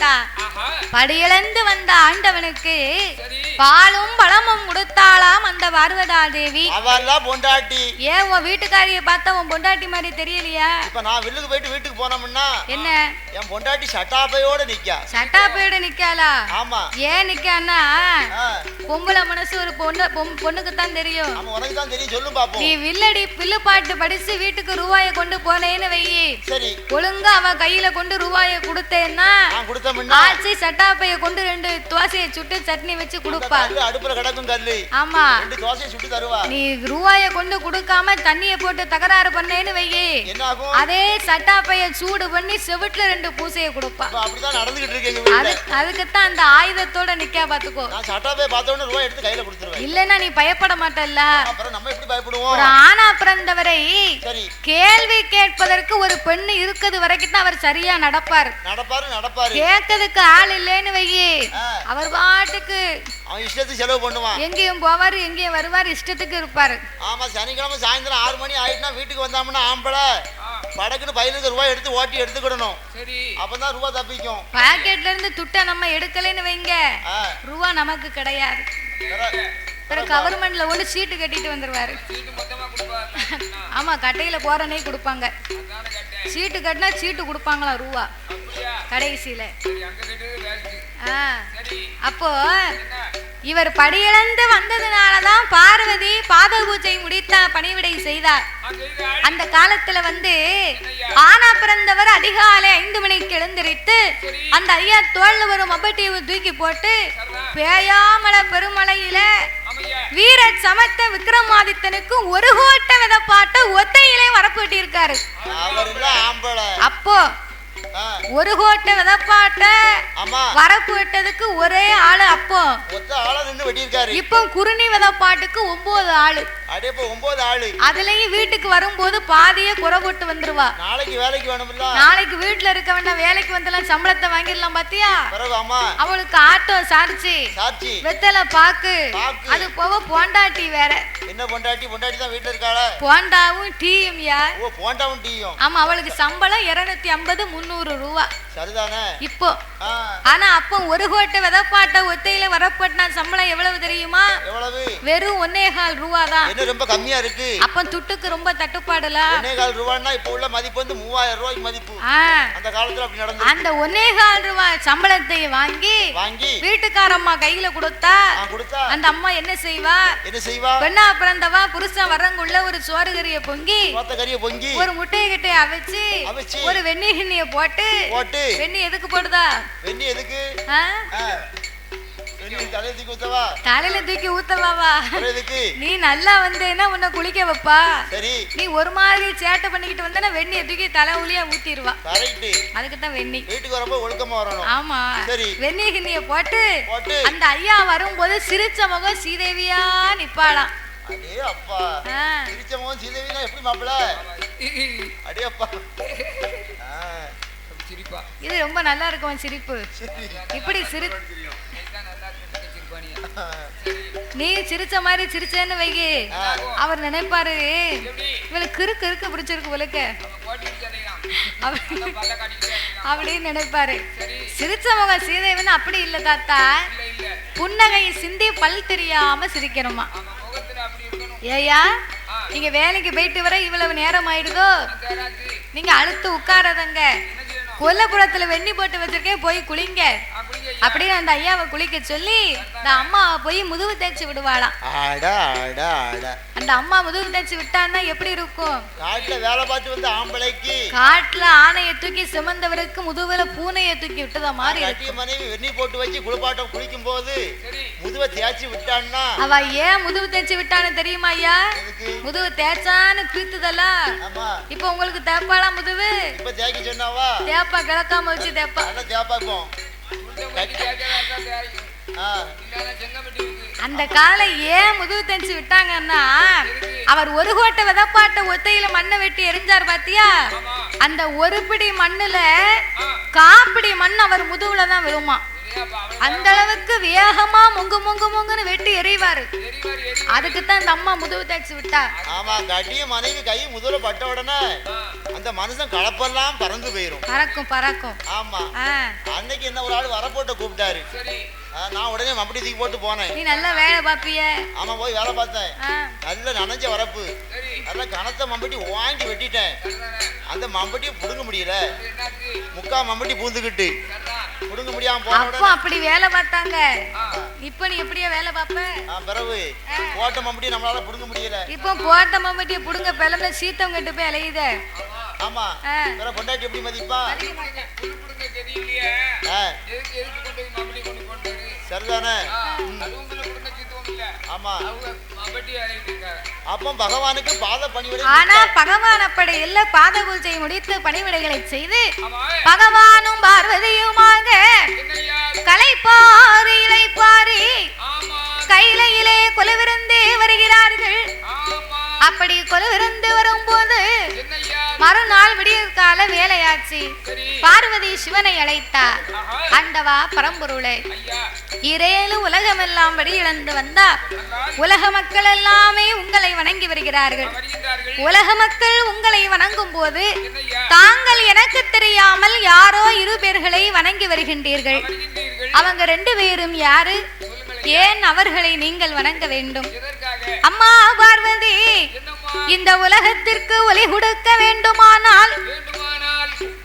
வந்தா படியிழந்து வந்த ஆண்டவனுக்கு பாலும் பழமும் கொடுத்தாளாம் அந்த பார்வதா தேவி. அவெல்லாம் பொண்டாட்டி. ஏன் உன் வீட்டுக்காரியை பார்த்தா உன் பொண்டாட்டி மாதிரி தெரியலையா? இப்ப நான் வில்லுக்கு போயிட்டு வீட்டுக்கு போனோம்னா என்ன என் பொண்டாட்டி சட்டாப்பையோட நிக்கா. சட்டாப்பையோட நிக்காளா? ஆமா. ஏன் நிக்கான்னா பொம்பளை மனசு ஒரு பொண்ணுக்கு தான் தெரியும். ஆமா, உனக்கு தான் தெரியும். சொல்லு பாப்போம். நீ வில்லு பாட்டு படிச்சு வீட்டுக்கு ரூபாயை கொண்டு போனேன்னு வையி, சரி, ஒழுங்கா அவ கையில கொண்டு ரூபாயை கொடுத்தேன்னா ஆச்சி சட்டாப்பைய கொண்டு 2 தோசையை சுட்டு சட்னி வச்சு கொடுப்பா. அடுப்புல கிடக்கும் கல்லு. ஆமா, 2 தோசையை சுட்டு தருவா. நீ ரூபாயை கொண்டு கொடுக்காம தண்ணிய போட்டு தகராறு பண்ணேன்னு வையி, என்ன ஆகும்? அதே சட்டாப்பைய சூடு பண்ணி செவிட்டுல 2 பூசையை கொடுப்பா. அப்படிதான் நடந்துகிட்டு இருக்கீங்க. அதுக்குத்தான் அந்த ஆயுதத்தோட நிக்கா பாத்துக்கோ. நான் சட்டாப்பைய பார்த்த உடனே ரூபாய் எடுத்து கையில கொடுத்துருவேன். இல்லன்னா நீ பயப்பட மாட்டல்ல. அப்புறம் நம்ம எப்படி பயப்படுவோம்? ஒரு ஆணா பிறந்தவரை சரி கேள்வி கேட்பதற்கு ஒரு பெண்ணு இருக்குது வரைக்கும் தான் அவர் சரியா நடப்பாரு. கேட்கறதுக்கு ஆள் இல்லைன்னு வையே, அவர் பாட்டுக்கு அவன் இஷ்டத்துக்கு செலவு பண்ணுவான். எங்கேயும் போவாரு, எங்கேயும் வருவாரு, இஷ்டத்துக்கு இருப்பாரு. ஆமா, சனிக்கிழமை சாயந்தரம் 6 மணி ஆயிட்டுனா வீட்டுக்கு வந்தாம்னா ஆம்பளை படக்குன்னு பையனுக்கு ரூபாய் எடுத்து ஓட்டி எடுத்துக்கிடணும். சரி, அப்பதான் ரூபாய் தப்பிக்கும். பாக்கெட்ல இருந்து துட்டை நம்ம எடுக்கலைன்னு வைங்க, ரூபாய் நமக்கு கிடையாது. கவர்மெண்ட்ல ஒண்ணு சீட்டு கட்டிட்டு வந்துருவாரு. ஆமா, கட்டையில போறனே கொடுப்பாங்க. சீட்டு கட்டினா சீட்டு கொடுப்பாங்களா ரூபா கடைசியில. அப்போ இவர் படியிழந்து வந்ததுனாலதான் பார்வதி பாத பூஜை முடித்தா பணிவிடை செய்தார். அந்த காலத்துல ஆனா பிறந்தவர் அதிகாலை 5 மணிக்கு எழுந்திரித்து அந்த ஐயா தோல்ல ஒரு மொபைல் தூக்கி போட்டு பேயாமல பெருமலையில வீர சமத்த விக்ரமாதித்தனுக்கு 1 கோட்டை விதப்பாட்ட ஒத்தையிலே வரப்பட்டு இருக்காரு. அப்போ 1 கோட்டை விதப்பாட்ட வரப்பு விட்டதுக்கு ஒரே ஆளு. அப்போ இப்போ குருணி விதப்பாட்டுக்கு 9 ஆளு. அதுலயும் வீட்டுக்கு வரும்போது பாதியே குறை போட்டு வந்துருவா. நாளைக்கு வீட்டுல இருக்க வேண்டாம், வேலைக்கு வந்தெல்லாம் சம்பளத்தை வாங்கிடலாம். பாத்தியா, அவளுக்கு ஆட்டோ சார்ஜி, வெத்தலை பாக்கு, அது போக பொண்டாட்டி வேற. என்ன பொண்டாட்டி? பொண்டாட்டி தான் வீட்டுல இருக்காளா? போண்டாவும் டீயும். போண்டாவும் டீயும். ஆமா, அவளுக்கு சம்பளம் 250-300 ரூபா. சரிதானே இப்போ? ஆனா அப்போ 1 கோட்டை விதப்பாட்ட ஒத்தையில வரப்பட்டா சம்பளம் எவ்வளவு தெரியுமா? வெறும் 1.25 ரூபா தான். ரொம்ப கம்மியா இருக்கு. அப்ப துட்டுக்கு ரொம்ப தட்டுப்பாடுல. 1.25 ரூபான்னா இப்ப உள்ள மதிப்பு 3000 ரூபாய்க்கு மதிப்பு. அந்த காலத்துல அப்படி நடந்தது. அந்த 1.25 ரூபாய் சம்பளத்தை வாங்கி வீட்டுக்காரம்மா கையில கொடுத்தா அந்த அம்மா என்ன செய்வா? பெண்ணா பிறந்தவா புருஷன் வரங்குள்ள ஒரு சோறு கறிய பொங்கி ஒரு முட்டையை கிட்டே அவிச்சு ஒரு வெண்ணெய் கிண்ணிய போட்டு. வெண்ணி எதுக்கு போடுதா? வெண்ணி எதுக்கு? தலையில தூக்கி ஊத்தவாவா? நீ நல்லா வந்தேன்னா உன்னை குளிக்க வைப்பா. நீ ஒரு மாதிரி சேட்டை பண்ணிக்கிட்டு வந்தா வெண்ணிய தூக்கி தலை ஒளியா ஊத்திடுவா. அதுக்குதான் வெண்ணி. வீட்டுக்கு வரும்போது ஒழுக்கமா வரணும். ஆமா, வெண்ணெய் கிண்ணிய போட்டு அந்த ஐயா வரும்போது சிரிச்ச முகம் சீதேவியா நிப்பாளாம். இது ரொம்ப நல்லா இருக்கும் சிரிப்பு. இப்படி நீ சிரிச்ச மாதிரி சிரிச்சேன்னு வைகி, அவர் நினைப்பாரு இவளுக்கு கிறுக்கு பிடிச்சிருக்கு போலக்க அப்படின்னு நினைப்பாரு. சிரிச்ச முகம் சீதைவன் அப்படி இல்ல தாத்தா, புன்னகை சிந்தி பல் தெரியாம சிரிக்கணுமா. ஏயா, நீங்க வேலைக்கு போயிட்டு வர இவ்வளவு நேரம் ஆயிடுதோ, நீங்க அழுத்து உட்காரதங்க, கொல்லப்புறத்துல வெண்ணி போட்டு வச்சிருக்கேன், போய் குளிங்க அப்படின்னு அந்த ஐயாவை குளிக்க சொல்லி அந்த அம்மா போய் முதுகு தேய்ச்சி விடுவாளாம். அந்த அம்மா முதுகு தேய்ச்சி விட்டான்னா எப்படி இருக்கும்? வேலை பார்த்து வந்து ஆம்பளைக்கு காட்டுல ஆணையை தூக்கி சுமந்தவருக்கு முதுகுல பூனையை தூக்கி விட்டத மாதிரி மனைவி வெண்ணி போட்டு வச்சு குளிப்பாட்டம் குளிக்கும் போது முதுவை தேய்ச்சி விட்டான்னா அவ ஏன் முதுகு தேய்ச்சி விட்டான்னு தெரியுமா ஐயா? முதுகு தேய்ச்சான்னு பீத்துதல்ல. இப்ப உங்களுக்கு தேப்பாளா முதுகு? இப்ப தேய்க்க சொன்னாவா? தேப்பா கிழக்காம வச்சு தேப்பா தேப்பாக்கும். அந்த காலை ஏன் முதுகு தேய்ச்சி விட்டாங்கன்னா, அவர் 1 கோட்டை விதப்பாட்ட ஒத்தையில மண்ணை வெட்டி எரிஞ்சார் பாத்தியா, அந்த 1 பிடி மண்ணுல 1/4 பிடி மண் அவர் முதுகுல தான் விழுமா. அந்த அளவுக்கு வேகமா முங்குன்னு வெட்டி எறிவாரு. அதுக்குத்தான் இந்த அம்மா முதுகு தேய்ச்சி விட்டா. ஆமா, கட்டிய மனைவி கை முதல்ல பட்ட உடனே அந்த மனுஷன் கலப்பெல்லாம் பறந்து போயிரும். பறக்கும். ஆமா, அன்னைக்கு என்ன ஒரு ஆள் வரப்போட்ட கூப்பிட்டாரு. நான் உடனே மம்பட்டி தூக்கி போட்டு போனேன். நீ நல்லா வேலை பாப்பிய? ஆமா, போய் வேலை பார்த்தேன். நல்ல நனைஞ்ச வரப்பு, நல்ல கனத்த மம்பட்டி வாங்கி வெட்டிட்டேன். அந்த மம்பட்டியை புடுங்க முடியல, முக்கா மம்பட்டி பூந்துக்கிட்டு புடுங்க முடியாம போன. அப்படி வேலை பார்த்தாங்க. இப்ப நீ எப்படியா வேலை பாப்ப? பிறகு போட்ட மம்பட்டி நம்மளால புடுங்க முடியல. இப்போ போட்ட மம்பட்டியை புடுங்க பிளம்ப சீத்தம் கட்டு போய் அலையுத. ஆமா, வேற பொண்டாட்டி எப்படி மதிப்பா? சரிதானே? ஆமா, அப்போ பகவானுக்கு பாத பணிவிடை. ஆனா பகவான் அப்படி இல்ல. பாத பூஜை முடித்து பணிவிடைகளை செய்து பகவானும் பார்வதியுமாக கலைப்பாரி இலைப்பாரி கையிலே கொலுவிருந்தே வருகிறார்கள். அப்படி கொலுவிருந்து வரும்போது மறுநாள் விடியற் கால வேலையாச்சு. பார்வதி சிவனை அழைத்தார். ஆண்டவா பரம்பொருளே, இரேலு உலகமெல்லாம் வடியிழந்து வந்தார். உலக மக்கள் எல்லாமே உங்களை வணங்கி வருகிறார்கள். உலக மக்கள் உங்களை வணங்கும் போது தாங்கள் எனக்கு தெரியாமல் யாரோ 2 பேர்களை வணங்கி வருகின்றீர்கள். அவங்க 2 பேரும் யாரு? ஏன் அவர்களை நீங்கள் வணங்க வேண்டும்? அம்மா பார்வதி, இந்த உலகத்திற்கு ஒளி கொடுக்க வேண்டுமானால்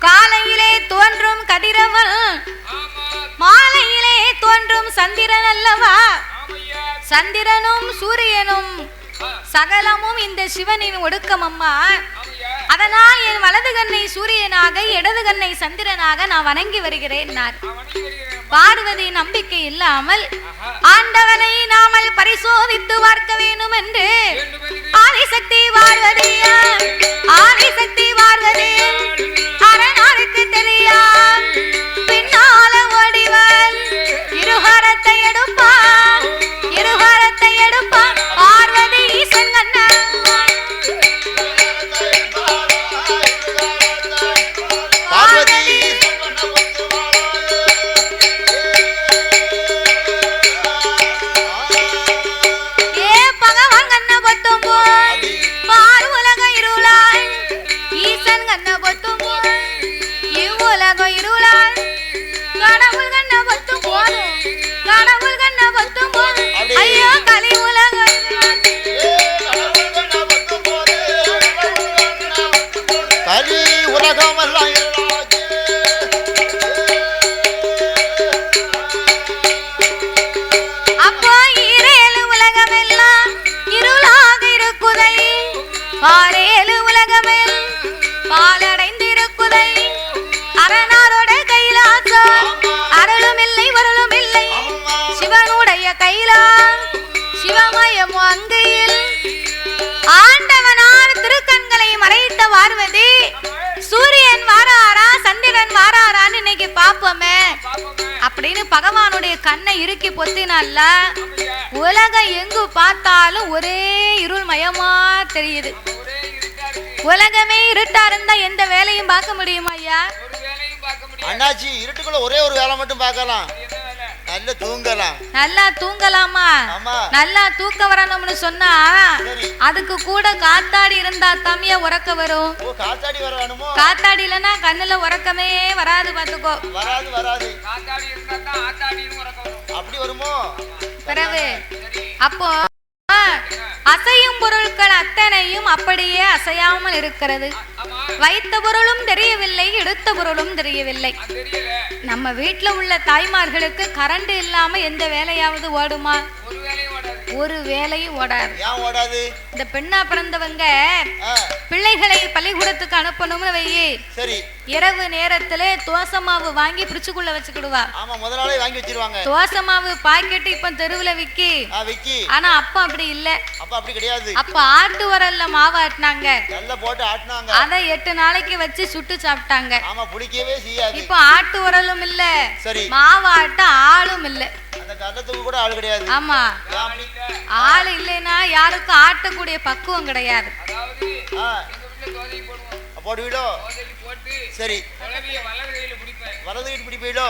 காலையிலே தோன்றும் கதிரவன், மாலையிலே தோன்றும் சந்திரன் அல்லவா? சந்திரனும் சூரியனும் சகலமும் இந்த சிவனின் ஒடுக்கம் அம்மா. அதனால் என் வலது கண்ணை சூரியனாக இடது கண்ணை சந்திரனாக நான் வணங்கி வருகிறேன். பார்வதி நம்பிக்கை இல்லாமல் ஆண்டவனை நாமல் பரிசோதித்து பார்க்க வேண்டும் என்று ஆதிசக்தி பார்வதியா, ஆதிசக்தி பார்வதி அரணாருக்கு தெரியான் பின்னால ஓடிவன் இருகரத்தை எடுப்பான், இருகரத்தை எடுப்பான் பார்வதி ஈசன் கண்ணா. ஆண்டவனால் திருக்கண்களை மறைத்த பார்வதி சூரியன் வாராரா சந்திரன் வாராரான்னு இன்னைக்கு பாப்போமே அப்படின்னு பகவானுடைய கண்ணை இறுக்கி பொத்தினால உலகம் எங்கு பார்த்தாலும் ஒரே இருள் மயமா தெரியுது. உலகமே இருட்டா இருந்தா எந்த வேலையும் பார்க்க முடியுமா ஐயா? அண்ணாச்சி, இருட்டுக்குள்ள ஒரே ஒரு வேலை மட்டும் பார்க்கலாம், நல்லா தூங்கலாம். நல்லா தூங்கலாமா? நல்லா தூக்க வரணும்னு சொன்னா அதுக்கு கூட காத்தாடி இருந்தா தம்பியா உறக்க வரும். காத்தாடி வரணுமோ? காத்தாடி இல்லனா கண்ணுல உறக்கமே வராது, பாத்துக்கோ. வராது வராது. காத்தாடி இருந்தா தான் ஆத்தாடின்னு உறக்க வரும். அப்படி வருமோ? பிறகு அப்போ அசையும் பொருட்கள் அத்தனையும் அப்படியே அசையாமல் இருக்கிறது. வைத்த பொருளும் தெரியவில்லை, எடுத்த பொருளும் தெரியவில்லை. நம்ம வீட்டுல உள்ள தாய்மார்களுக்கு கரண்ட் இல்லாம எந்த வேலையாவது ஓடுமா? ஒரு வேலையும் ஓடாது. இந்த பெண்ணா பிறந்தவங்க பிள்ளைகளை பள்ளிக்கூடத்துக்கு அனுப்பணும்னு வையே, இரவு நேரத்துல தோசை மாவு வாங்கி பிரிச்சுக்குள்ள வச்சுக்கிடுவா. முதலாளி வாங்கி வச்சிருவாங்க. தோசை மாவு பாக்கெட் இப்ப தெருவுல விக்கி. ஆனா அப்ப அப்படி இல்ல. அப்படி கிடையாது. அப்ப ஆட்டு உரல்ல மாவு ஆட்டினாங்க, நல்லா போட்டு ஆட்டினாங்க. அத 8 நாளைக்கு வச்சு சுட்டு சாப்பிட்டாங்க. ஆமா, புடிக்கவே செய்யாது. இப்ப ஆட்டு உரலும் இல்ல, மாவு ஆட்ட ஆளும் இல்ல. அந்த கட்டத்துக்கு கூட ஆள் கிடையாது. ஆமா, ஆள் இல்லைன்னா யாருக்கும் ஆட்டக்கூடிய பக்குவம் கிடையாது. போடுவீடோ? சரி, வலது கையில பிடிப்பீடோ?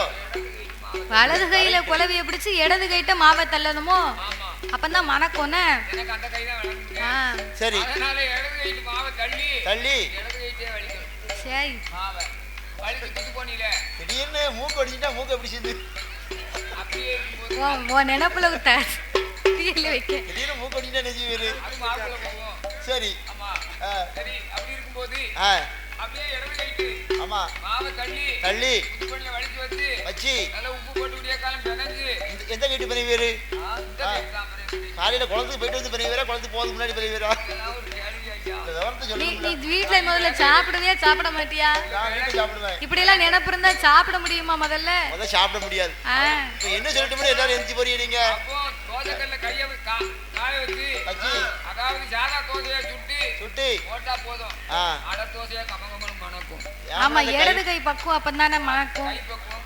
வலது கையில குலவிய பிடிச்சு இடது கைட்ட மாவை தள்ளணுமோ அப்பதான் மணக்கும்னு எனக்கு அந்த கை தான் வளர்ந்து சரி அதனால இடது கைட்டு மாவை தள்ளி தள்ளி இடது கைட்டே வலிக்கும் சரி மாவை வலிக்கு தூக்கி போனீல திடீர்னு மூக்கு அடிச்சுட்டா மூக்கு எப்படி சேர்ந்து அப்படியே இருக்கும்போது ஓ நினைப்புல விட்ட தீயில வைக்க திடீர்னு மூக்கு அடிச்சுட்டா நெஞ்சு வேறு அது மாவுக்குள்ள போகும் சரி ஆமா சரி அப்படி இருக்கும்போது அப்படியே இடது கைட்டு ஆமா மாவை தள்ளி தள்ளி உப்புல வலிச்சு வச்சு வச்சு நல்லா உப்பு போட்டு விடிய காலம் பிணைஞ்சு எந்த கைட்டு பெரிய வேறு இந்த கைட்டு தான் காலையில குளத்துக்கு போயிட்டு வந்து பெரிய வேறா குளத்துக்கு போகிறதுக்கு முன்னாடி பெரிய வேறா இதெல்லாம் ஒரு கேள்வி ஐயா இந்த விவரத்தை நீ சொல்லுங்க நீ வீட்டுல முதல்ல சாப்பிடுவியா சாப்பிட மாட்டியா நான் வீட்டு சாப்பிடுவேன் இப்படி எல்லாம் நினைப்பு இருந்தா சாப்பிட முடியுமா முதல்ல முதல்ல சாப்பிட முடியாது இப்ப என்ன சொல்லிட்டு எல்லாரும் எந்திச்சு போறீங்க நீங்க அப்போ தோசைக்கல்ல கைய காய வச்சு வச்சு அதாவது சாதா தோசையை சுட்டு சுட்டு போட்டா போதும் அடை தோசையா கமகமனும் மணக்கும் ஆமா இடது கை பக்குவம் அப்பதானே மணக்கும்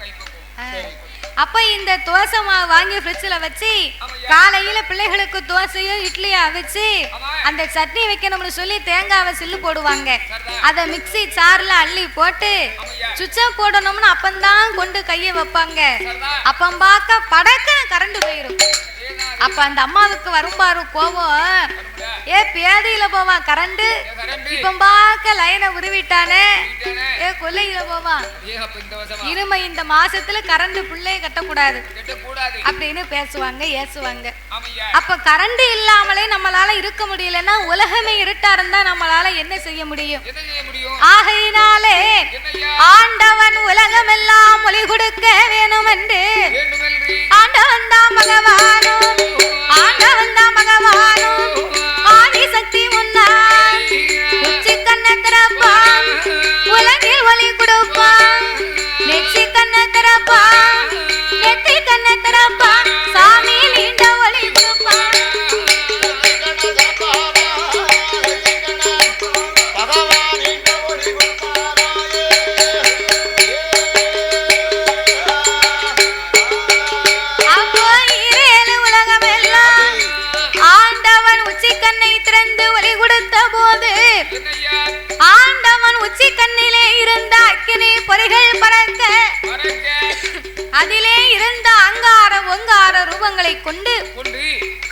கைப்பக்குவம் அப்ப இந்த தோசை மாவு வாங்கி ஃப்ரிட்ஜ்ல வச்சு காலையில பிள்ளைகளுக்கு தோசையோ இட்லியோ அவிச்சு அந்த சட்னி வைக்கணும்னு சொல்லி தேங்காவை சில்லு போடுவாங்க அத மிக்ஸி சார்ல அள்ளி போட்டு சுவிட்ச போடணும்னு அப்பந்தான் கொண்டு கையை வைப்பாங்க அப்பம் பார்க்க படக்குன்னு கரண்ட் போயிரும் அப்ப அந்த அம்மாவுக்கு வரும்பாரு கோவம் ஏ பேதியில போவான் கரண்ட் இப்ப பார்க்க லைனை உருவிட்டானே ஏ கொல்லையில போவான் இனிமே இந்த மாசத்துல கரண்ட் பிள்ளைய கட்டக்கூடாது அப்படின்னு பேசுவாங்க ஏசுவாங்க அப்ப கரண்ட் இல்லாமலே நம்மளால இருக்க முடியலன்னா உலகமே இருட்டா இருந்தா நம்மளால என்ன செய்ய முடியும் ஆகையினாலே ஆண்டவன் உலகம் எல்லாம் ஒளி கொடுக்க வேணும் என்று ஆண்டவன் தான் பகவானும் ஆண்டவன் தான் பகவானும் ஆதிசக்தி முன்னாள் உச்சி கண்ண திறப்பான் உலகில் ஒளி கொடுப்பான் நெச்சி கண்ண திறப்பான் நெத்தி கண்ண திறப்பான் சாமி நீண்ட ஒளி கொடுப்பான் ஆண்டவன் உச்சி கண்ணிலே இருந்த அக்கினி பொறிகள் பறக்க அதிலே இருந்த அங்கார ஒங்கார ரூபங்களை கொண்டு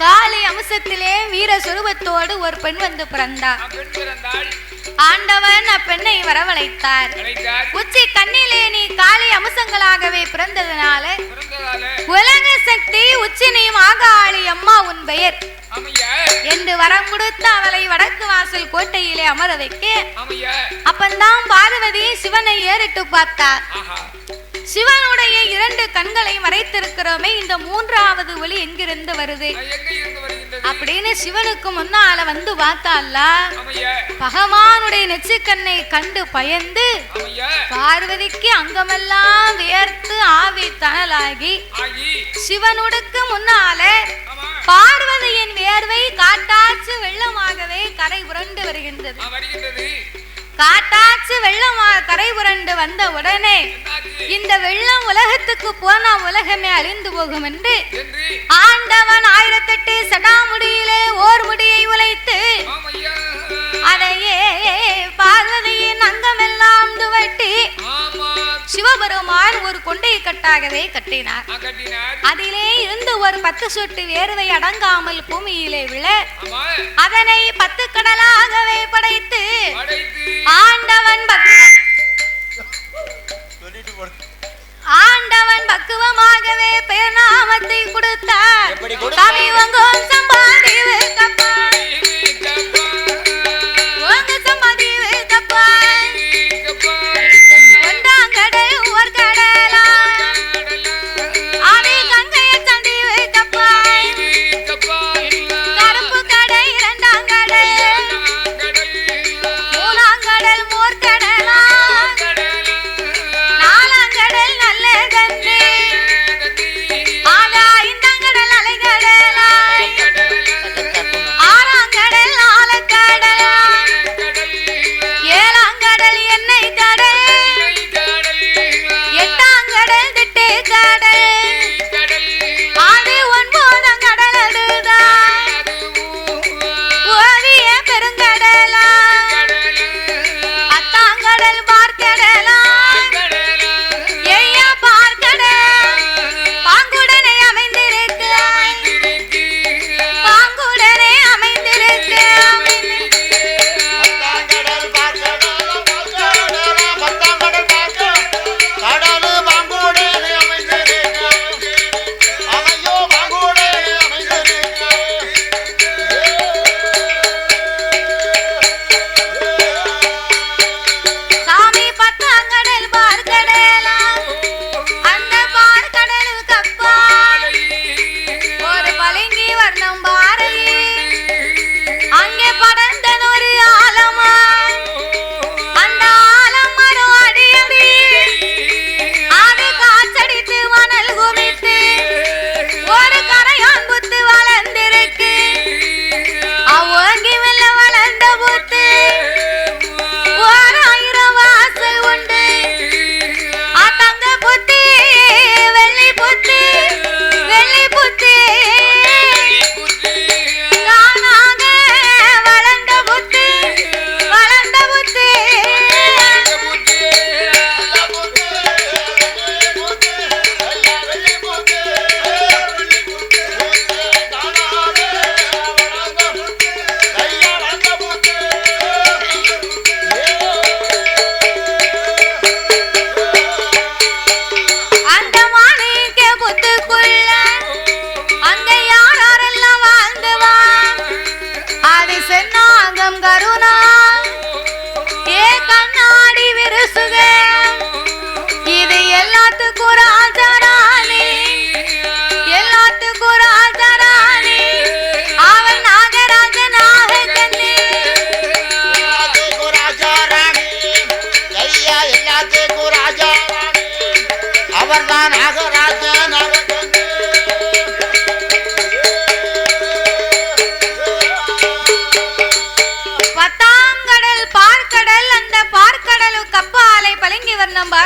காளி அம்சத்திலே வீர சுரூபத்தோடு ஒரு பெண் வந்து பிறந்தார் ஆண்டவன் அப்பெண்ணை வரவழைத்தார் உச்சி கண்ணிலே நீ காளி அம்சங்களாகவே பிறந்ததனால உலக சக்தி உச்சி நீ மாகாளி அம்மா உன் பெயர் என்று வரம் கொடுத்து அவளை வடக்கு வாசல் கோட்டையிலே அமர வைக்க அப்பந்தான் பார்வதி சிவனை ஏறிட்டு பார்த்தார் சிவனுடைய இரண்டு கண்களை மறைத்திருக்கிறோமே இந்த மூன்றாவது ஒளி எங்கிருந்து வருது அப்படின்னு சிவனுக்கு முன்னால வந்து பார்த்தால பகவானுடைய நெச்சிக்கண்ணை கண்டு பயந்து பார்வதிக்கு அங்கமெல்லாம் வியர்த்து ஆவி தணலாகி சிவனுக்கு முன்னால பார்வதியின் வேர்வை காட்டாற்று வெள்ளமாகவே கரை புரண்டு வருகின்றது காட்டாற்று வெள்ளமாக கரை புரண்டு வந்த உடனே இந்த வெள்ளம் உலகத்துக்கு போனா உலகமே அழிந்து போகும் என்று ஆண்டவன் 1008 சடாமுடியிலே ஓர் முடியை உழைத்து அதையே பார்வதியின் அங்கமெல்லாம் துவட்டி சிவபெருமான் ஒரு கொண்டை கட்டாகவே கட்டினார் அதிலே இருந்து ஒரு 10 சொட்டு வேர்வை அடங்காமல் பூமியிலே விழ அதனை 10 கடலாகவே படைத்து ஆண்டவன் பக்குவமாகவே பெயர் நாமத்தை கொடுத்தார் சமீவங்கோம் சம்பாதி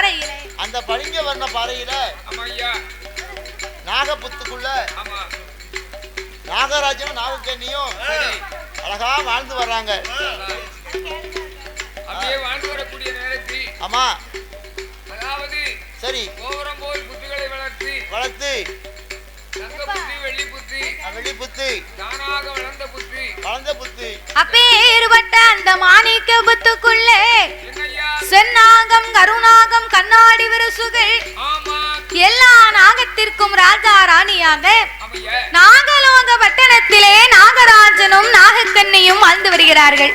பாறையில அந்த பளிங்க வர்ண பாறையில நாகப்புத்துக்குள்ள நாகராஜனும் நாகக்கண்ணியும் அழகா வாழ்ந்து வர்றாங்க. அப்படியே வாழ்ந்து வரக்கூடிய நேரத்தில் ஆமா அதாவது சரி கோபுரம் போல் புத்துகளை வளர்த்து தங்க புத்தி வெள்ளி புத்தி தானாக வளர்ந்த புத்தி அப்பேறுபட்ட அந்த மாணிக்க புத்துக்குள்ளே சென்னாகம் கருணாகம் கண்ணாடி விரசுகள் எல்லா நாகத்திற்கும் ராஜா ராணியாக நாகலோக பட்டணத்திலே நாகராஜனும் நாகக்கண்ணியும் வாழ்ந்து வருகிறார்கள்.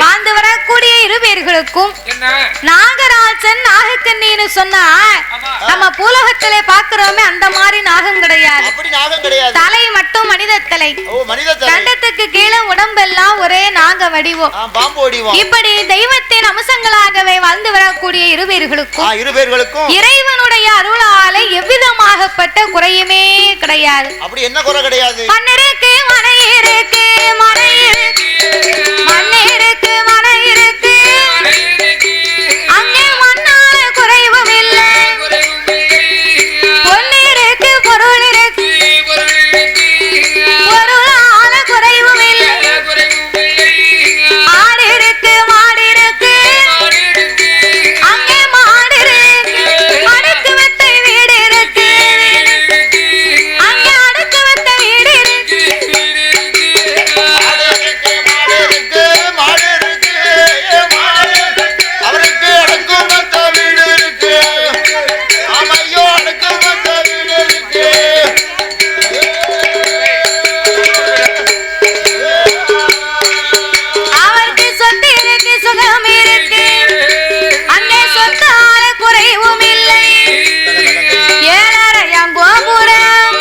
வாழ்ந்து வரக்கூடிய இரு பேர்களுக்கும் நாகராஜன் நாகக்கண்ணின்னு சொன்னா நம்ம பூலோகத்திலே பாக்குறோமே அந்த மாதிரி நாகம் கிடையாது. தலை மட்டும் மனித தலை, கண்டத்துக்கு கீழே உடம்பெல்லாம் ஒரே நாக வடிவம். இப்படி தெய்வத்தின் அம்சங்களாகவே வாழ்ந்து வரக்கூடிய இருவேர்களுக்கும் இறைவனுடைய அருளாலே எவ்விதமாகப்பட்ட குறையுமே கிடையாது. அப்படி என்ன குறை கிடையாது? மண்ணிருக்கு மனை இருக்கு, மனை இருக்கு, மண்ணிருக்கு மனை இருக்கு, அங்கே மண்ணால குறைவும் இல்லை, பொன்னிருக்கு பொருள் இருக்கு, பொருளால குறைவும் இல்லை, ஆடு இருக்கு மாடு இருக்கு, அங்கே மாடு இருக்கு, அடுக்கு வெத்தை வீடு இருக்கு, அங்கே அடுக்கு வெத்த வீடு இருக்கு, அவருக்கு அடுக்கும் வெத்த வீடு இருக்கு. ஆமையோ அடுக்கும் வெத்த வீடு இருக்கு. அவருக்கு சொத்து இருக்கு, சுகம் இருக்கு, அங்கே சொத்தால குறைவும் இல்லை, ஏழரையாம் கோபுரம்,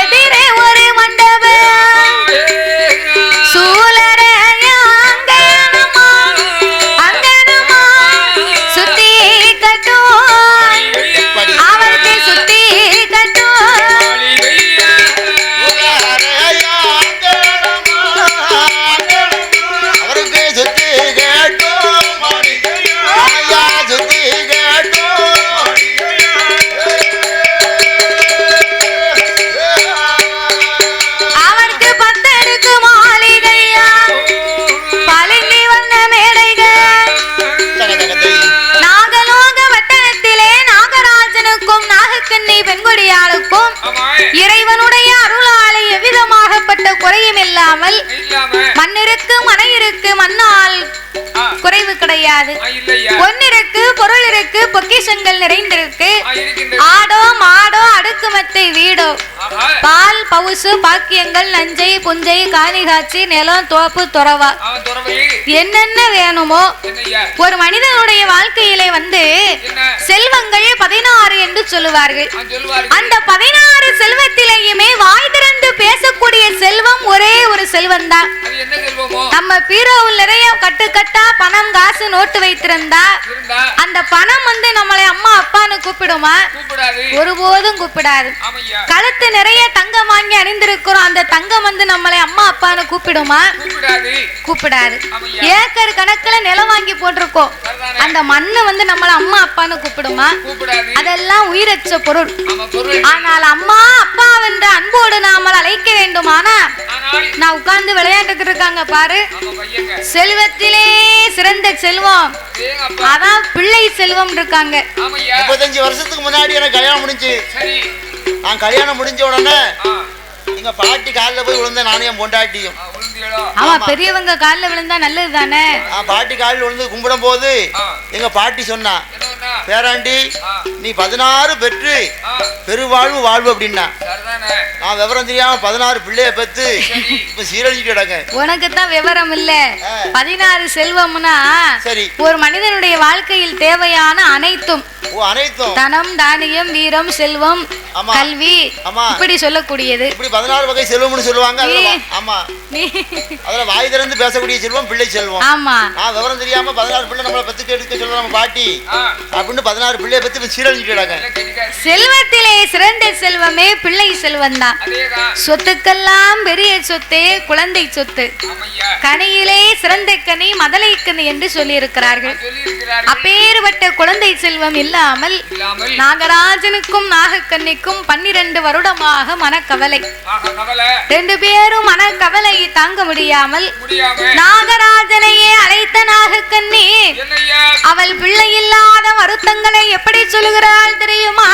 எதிரே ஒரு மண்டபம், சூழரையா அங்கனுமா அங்கனுமா சுத்தி கட்டும், அவருக்கு சுத்தி கட்டும், அவருக்கு சுத்தி கேட்டும் ஐயா சுத்தி கேட்டும். அவருக்கு பத்தடுக்கு மாளிகையா, பளிங்கி வந்த மேடைகள், நாகலோக வட்டணத்திலே நாகராஜனுக்கும் நாகக்கண்ணி பெண்கொடியாளுக்கும் இறைவனுடைய அருளாலே எவ்விதமாகப்பட்ட குறையும் இல்லாமல் மண்ணிருக்கு மனை இருக்கு, மண்ணால் குறைவு கிடையாது, பொன்னிருக்கு பொருள் இருக்கு, பொக்கிஷங்கள் நிறைந்திருக்கு, ஆடோ மாடோ அடுக்குமத்தை வீடோ, பால் பவுசு பாக்கியங்கள் நஞ்சை புஞ்சை காணிகாட்சி நிலம் தோப்பு துறவா என்னென்ன வேணுமோ ஒரு மனிதனுடைய வாழ்க்கையிலே வந்து செல்வங்கள் 16 என்று சொல்லுவார்கள். அந்த 16 செல்வத்திலேயுமே வாய் திறந்து பேசக்கூடிய செல்வம் ஒரே ஒரு செல்வம் தான். நம்ம பீரோவில் நிறைய கட்டு கட்டா பணம் காசு நோட்டு வைத்திருந்தா அந்த பணம் வந்து நம்மளை அம்மா அப்பான்னு கூப்பிடுமா? ஒருபோதும் கூப்பிடாது. கழுத்து நிறைய தங்கம் வாங்கி அணிந்திருக்கிறோம், அந்த தங்கம் வந்து நம்மளை அம்மா அப்பான்னு கூப்பிடுமா? கூப்பிடாது. ஏக்கர் கணக்குல நிலம் வாங்கி போட்டிருக்கோம், அந்த மண்ணு வந்து நம்மள அம்மா அப்பான்னு கூப்பிடுமா? அதெல்லாம் உயிரற்ற பொருள். ஆனால் அம்மா அப்பா என்ற அன்போடு நாம அழைக்க வேண்டுமானா நான் உட்கார்ந்து விளையாண்டுட்டு இருக்காங்க பாரு, செல்வத்திலே சிறந்த செல்வம் அதான் பிள்ளை செல்வம் இருக்காங்க. 35 வருஷத்துக்கு முன்னாடி எனக்கு கல்யாணம் முடிஞ்சு, நான் கல்யாணம் முடிஞ்ச உடனே எங்க பாட்டி காலில் போய் விழுந்த நானும் என் பொண்டாட்டியும். ஆமா, பெரியவங்க காலில் விழுந்தா நல்லது தானே. பாட்டி காலில் விழுந்து கும்பிடும் போது எங்க பாட்டி சொன்னா, பேராண்டி நீ 16 பெற்று பெருவாழ்வு வாழ்வு அப்படின்னா. நான் விவரம் தெரியாம 16 பிள்ளைய பெற்று இப்ப சீரழிச்சுட்டு கிடங்க. உனக்கு தான் விவரம் இல்ல. 16 செல்வம்னா சரி, ஒரு மனிதனுடைய வாழ்க்கையில் தேவையான அனைத்தும் ஓ அனைத்தும் தனம் தானியம் வீரம் செல்வம் கல்வி இப்படி சொல்லக்கூடியது. இப்படி 16 வகை செல்வம்னு சொல்லுவாங்க. ஆமா அதுல வாய் திறந்து பேசக்கூடிய செல்வம் பிள்ளை செல்வம். ஆமா நான் விவரம் தெரியாம 16 பிள்ளை நம்மளை பத்தி எடுக்க சொல்ல நம்ம பாட்டி அப்படின்னு 16 பிள்ளைய பத்தி சீரழிஞ்சுட்டாங்க. செல்வத்திலே சிறந்த செல்வமே பிள்ளை செல்வம் தான். சொத்துக்கெல்லாம் பெரிய சொத்தே குழந்தை சொத்து. கனியிலே சிறந்த கனி மதலை கனி என்று சொல்லி இருக்கிறார்கள். அப்பேற்பட்ட குழந்தை செல்வம் இல்லாமல் நாகராஜனுக்கும் நாகக்கன்னிக்கும் 12 வருடமாக மனக்கவலை. 2 பேரும் மனக்கவலை தாங்க முடியாமல் நாகராஜனையே அழைத்த நாகக்கன்னி அவள் பிள்ளை இல்லாத வருத்தங்களை எப்படி சொல்லுகிறாள் தெரியுமா?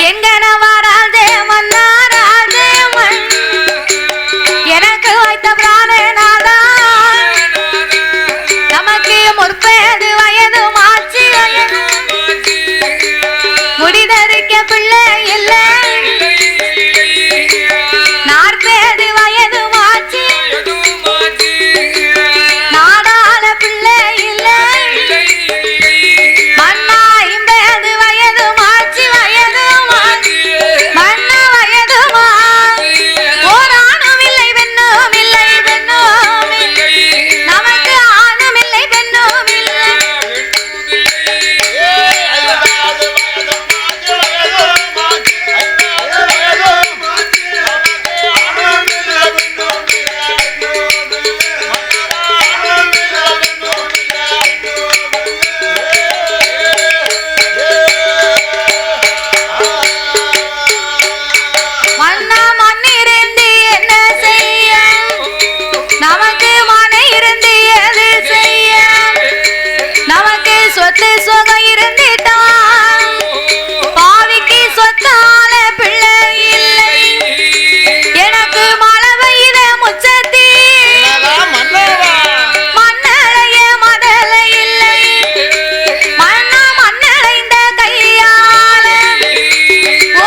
எங்கனவாராதே மன்னாராதே மண் எனக்கு வைத்த பிராணநாதா நமக்கு முற்பது வயது மாற்றி முடிதறிக்க பிள்ளை இல்லை 40 வயது மாற்றி நாடாள பிள்ளை இல்லை மன்னா 50 வயது மாற்றி வயது மன்னா வயது ஓராணும் இல்லை பெண்ணும் இல்லை பெண்ணும் நமக்கு ஆணும் இல்லை பெண்ணும் இல்லை சொத்து சுகம் இருந்துட்டான் பாவிக்கு சொத்தால பிள்ளை இல்லை எனக்கு மழை பெய்த முச்சத்தி மண்ணளைய மதலை இல்லை மண்ணா மண்ணளைந்த கையால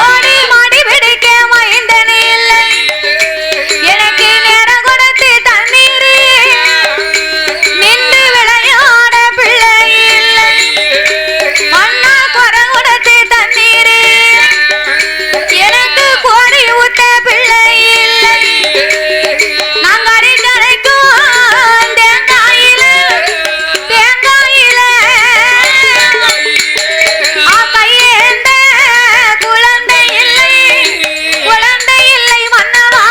ஓடி மாடி பிடிக்க மைந்தனே இல்லை எனக்கு நேரம் கொடுத்து தண்ணீர் நின்று விளையாட பிள்ளை மண்ணா குரங்குடத்து தண்ணீர் எனக்கு கோடி ஊட்ட பிள்ளை இல்லை நாங்கடி கரைக்கும் தேங்காயில கையேந்த குழந்தை இல்லை மன்னவா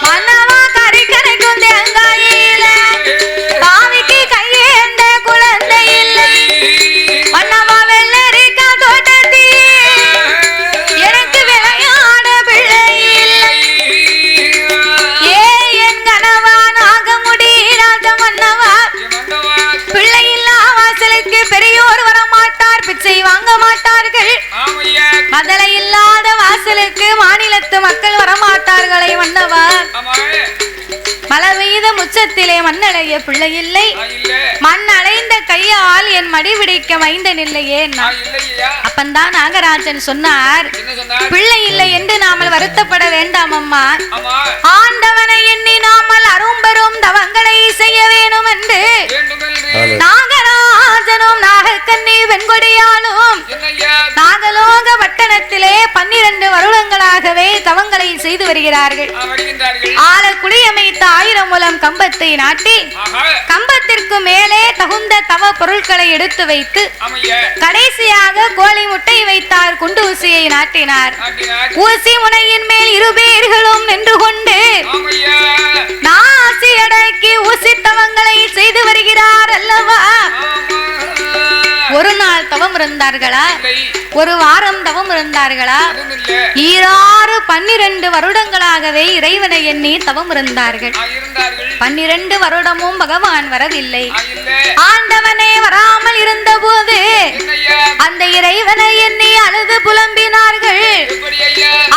மன்னவா கறி கரைக்கும் தேங்காயில பாவிக்கு கையேந்த குழந்தை இல்லை மன்னவா வெள்ளரிக்கா தோட்டத்தி எனக்கு விளையாட பிள்ளை இல்லை ஏ என் கனவா நாக முடியாத மன்னவா பிள்ளை இல்லா வாசலுக்கு பெரியோர் வர மாட்டார் பிச்சை வாங்க மாட்டார்கள் மதலை இல்லாத வாசலுக்கு மாநிலத்து மக்கள் வரமாட்டார்களே மன்னவா மழை பெய்த முச்சத்திலே மண்ணடைய பிள்ளை இல்லை மண் அடைந்த கையால் என் மடி பிடிக்க மைந்தன் இல்லையே. அப்பந்தான் நாகராஜன் சொன்னார் பிள்ளை இல்லை என்று நாமல் வருத்தப்பட வேண்டாம் அம்மா ஆண்டவனை எண்ணி நாமல் அரும்பெரும் தவங்களை செய்ய வேணும் என்று நாகராஜனும் நாகக்கன்னி வெண்கொடியாலும் நாகலோக பட்டணத்திலே 12 வருடங்களாகவே தவங்களை செய்து வருகிறார்கள். ஆலக்குடி அமைத்த 1000 முழம் கம்பத்தை நாட்டி கம்பத்திற்கு மேலே தகுந்த தவ பொருட்களை எடுத்து வைத்து கடைசியாக கோழி முட்டை வைத்தார் குண்டு ஊசியை நாட்டினார். ஊசி முனையின் மேல் 2 பேர்களும் நின்று கொண்டு நாசி அடக்கி ஊசி தவங்களை செய்து வருகிறார் அல்லவா. ஒரு நாள் தவம் இருந்தார்களா? ஒரு வாரம் தவம் இருந்தார்களா? 12 வருடங்களாகவே இறைவனை எண்ணி தவம் இருந்தார்கள். 12 வருடமும் பகவான் வரவில்லை. ஆண்டவனே வராமல் இருந்த போது அந்த இறைவனை எண்ணி அழுது புலம்பினார்கள்.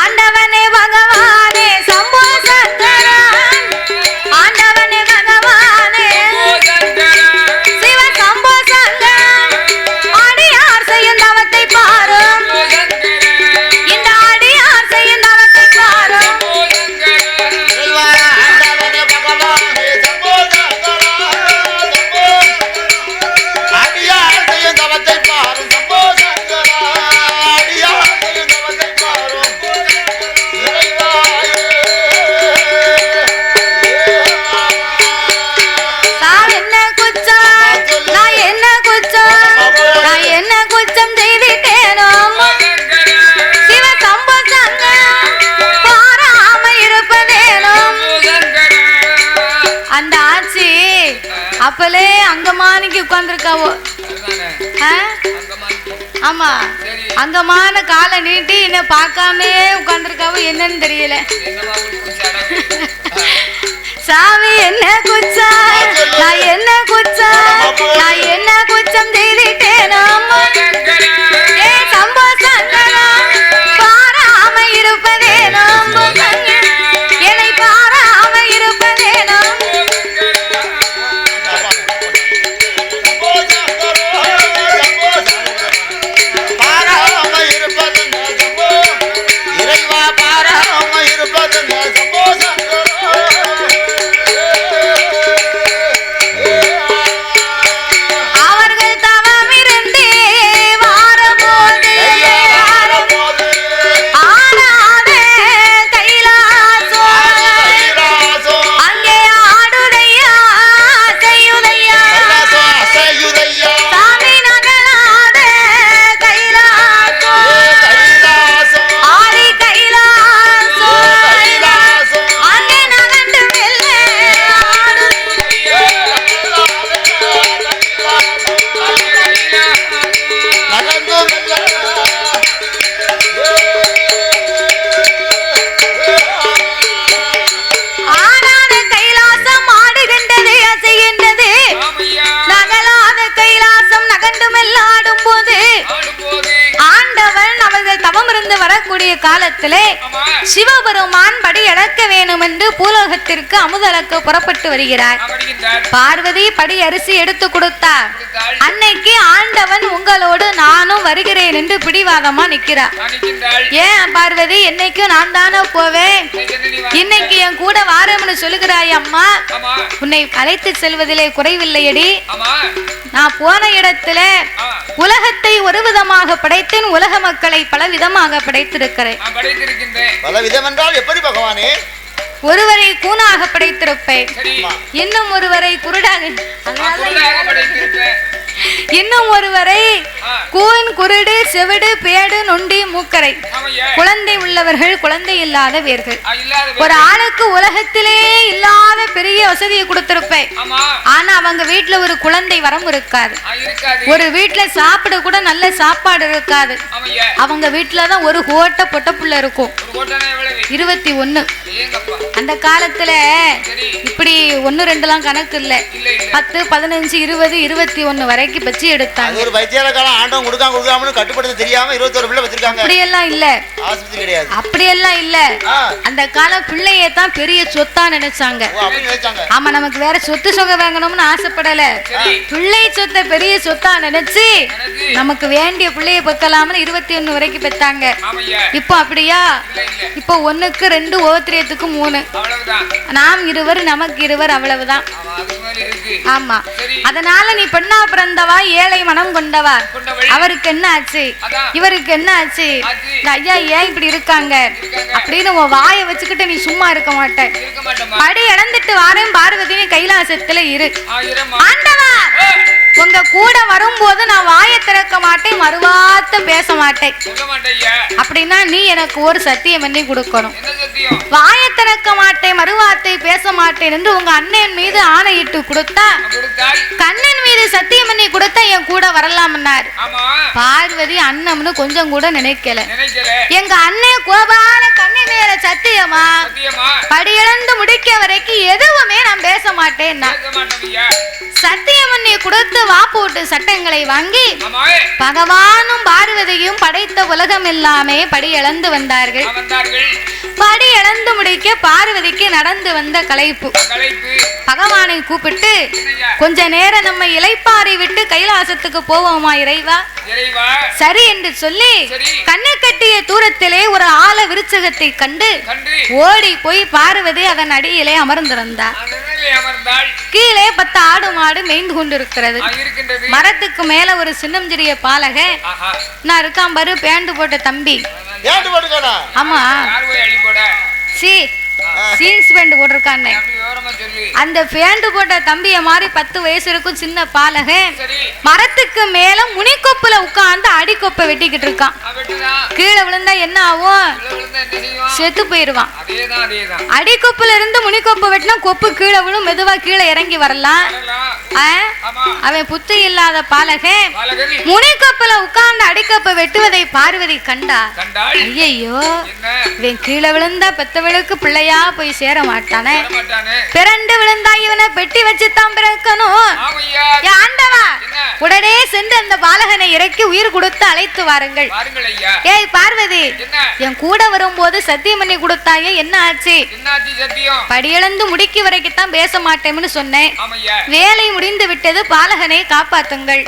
ஆண்டவனே பகவானே சம்போ சக்கரன் ஆண்டவனே பகவான் ஆச்சு அப்பலே அங்கமானிக்கு உட்கார்ந்துருக்காவோ. ஆமா அங்கமான காலை நீட்டி என்ன பார்க்காமே உட்கார்ந்துருக்காவோ. என்னன்னு தெரியல. சாமி என்ன குச்சா நான் என்ன குச்சா நான் என்ன குச்சம் செய்துட்டேன் பாராம இருப்பதேனோ என்னை பாராம இருப்பதேனோ. காலத்திலே சிவபெருமான் படி அளக்க வேணும் என்று பூலோகத்திற்கு அமுதளக்க புறப்பட்டு வருகிறார். பார்வதி படி அரிசி எடுத்து கொடுத்தார். அன்னைக்கு ஆண்டவன் உங்களோடு நானும் வருகிறேன் என்று பிடிவாதமா நிக்கிறார். ஏன் பார்வதி என்னைக்கும் நான் தானே போவேன், இன்னைக்கு என் கூட வாரம்னு சொல்லுகிறாய் அம்மா. உன்னை அழைத்து செல்வதிலே குறைவில்லையடி. நான் போன இடத்துல உலகத்தை ஒரு விதமாக படைத்தேன், உலக மக்களை பல விதமாக படைத்திருக்கிறேன். பல விதம் என்றால் எப்படி பகவானே? ஒருவரை கூனாக படைத்திருப்பேன், இன்னும் ஒருவரை குருடாக, இன்னும் ஒருவரை கூன் குருடு செவிடு பேடு நொண்டி மூக்கரை, குழந்தை உள்ளவர்கள் குழந்தை இல்லாதவர்கள். ஒரு ஆளுக்கு உலகத்திலே இல்லாத பெரிய வசதியை கொடுத்திருப்பேன். ஆனா அவங்க வீட்டுல ஒரு குழந்தை வரம் இருக்காது, ஒரு வீட்டுல சாப்பிட கூட நல்ல சாப்பாடு இருக்காது. அவங்க வீட்டுலதான் ஒரு கோட்டை பொட்ட புள்ள இருக்கும். 21. அந்த காலத்துல இப்படி 1 2 கணக்கு இல்ல, 10 15 20 21 வரைக்கும் பச்சி எடுத்தாங்க. ஒரு வைத்தியர காலம் ஆண்டவன் கொடுக்காம கட்டுப்படுத்த தெரியாம 21 பிள்ளை வச்சிருக்காங்க. அப்படியெல்லாம் இல்ல, ஆஸ்பத்திரி கிடையாது. அப்படியெல்லாம் இல்ல. அந்த காலம் பிள்ளையே தான் பெரிய சொத்தா நினைச்சாங்க. ஆமா, நமக்கு வேற சொத்து சொக வாங்கணும்னு ஆசைப்படல, பிள்ளை சொத்தை பெரிய சொத்தா நினைச்சு நமக்கு வேண்டிய பிள்ளைய பெக்கலாம்னு 21 வரைக்கும் பெத்தாங்க. இப்போ அப்படியா? இப்போ 1க்கு 2 ஓத்திரியத்துக்கு 3, நாம் 2 நமக்கு 2 அவ்வளவுதான். ஆமா, அதனால நீ பெண்ணா பிறந்தவா ஏழை மனம் கொண்டவா, அவருக்கு என்ன ஆச்சு இவருக்கு என்ன ஆச்சு, ஐயா ஏன் இப்படி இருக்காங்க அப்படின்னு உன் வாயை வச்சுக்கிட்டு நீ சும்மா இருக்க மாட்ட. படி இழந்துட்டு வாரேன் பார்வதி, நீ கைலாசத்துல இரு. ஆண்டவா உங்க கூட வரும்போது நான் வாயை திறக்க மாட்டேன், மறுவார்த்தை பேச மாட்டேன் அப்படின்னா நீ எனக்கு ஒரு சத்தியம் பண்ணி கொடுக்கணும். வாயை திறக்க மாட்டேன் மறுவார்த்தை பேச மாட்டேன் என்று உங்க அண்ணன் மீது ஆணையிட்டு கொடுத்தா, கண்ணன் மீது சத்தியம் பண்ணி கொடுத்தா என் கூட வரலாம்னார். பார்வதி அண்ணம்னு கொஞ்சம் கூட நினைக்கல. எங்க அண்ணன் கோபால கண்ணன் மேல சத்தியமா படியிழந்து முடிக்க வரைக்கும் எதுவுமே நான் பேச மாட்டேன். சத்தியம் பண்ணி கொடுத்து வாப்போட்டு சட்டங்களை வாங்கி பகவானும் பார்வதியும் படைத்த உலகம் எல்லாமே படி இழந்து வந்தார்கள். படி இழந்து முடிக்க பார்வதிக்கு நடந்து வந்த களைப்பு. பகவானை கூப்பிட்டு கொஞ்ச நேரம் நம்ம இலைப்பாறை விட்டு கைலாசத்துக்கு போவோமா இறைவா? சரி என்று சொல்லி கண்ணு கட்டிய தூரத்திலே ஒரு ஆல விருச்சகத்தை கண்டு ஓடி போய் பார்வதி அதன் அடியிலே அமர்ந்திருந்தார். கீழே 10 ஆடு மாடு மேய்ந்து கொண்டிருக்கிறது. மரத்துக்கு மேல ஒரு சின்னஞ்சிறிய பாலக நான் இருக்கான் பாரு, பேண்டு போட்ட தம்பி. ஆமா, சி ஜீன்ஸ் பேண்ட் போட்டிருக்கானே அப்படி விவரமா சொல்லு. அந்த பேண்ட் போட்ட தம்பிய மாதிரி 10 வயசு இருக்கும் சின்ன பாலகன் சரி. மரத்துக்கு மேல முனிக்கொப்புல உட்கார்ந்து அடிக்கொப்பை வெட்டிக்கிட்டு இருக்கான். வெட்டுதான். கீழே விழுந்தா என்ன ஆகும்? விழுந்தா என்ன செய்வான்? செத்து போயிருவான். அதேதான் அதேதான். அடிக்கொப்புல இருந்து முனிக்கொப்பு வெட்டினா கொப்பு கீழே விழும், மெதுவா கீழே இறங்கி வரலாம். ஆமா. அவன் புத்தி இல்லாத பாலகன் பாலகனி. முனிக்கொப்புல உட்கார்ந்து அடிக்கொப்பை வெட்டுவதை பார்வதி கண்டா. கண்டாள். ஐயோ என்ன? இவன் கீழே விழுந்தா பெத்தவளுக்கு பிள்ளையா போய் சேர மாட்டானே, வரமாட்டானே. பிறண்டு விழுந்தா இவனை பெட்டி வச்சுதான் பிறக்கணும். ஆமையா. ஏன் ஆண்டவா, என்ன? உடனே சென்று அந்த பாலகனை இறக்கி உயிர் கொடுத்து அழைத்து வாருங்கள். பாருங்கள் ஐயா. ஏய் பார்வதி, என்ன? என் கூட வரும்போது சத்தியம் பண்ணி கொடுத்தாயே, என்ன ஆச்சு? என்னாச்சு சத்தியம்? படியிழந்து முடிக்கி வரைக்குத்தான் பேச மாட்டேன்னு சொன்னேன். ஆமையா. வேலை முடிந்து விட்டது, பாலகனை காப்பாத்துங்கள்.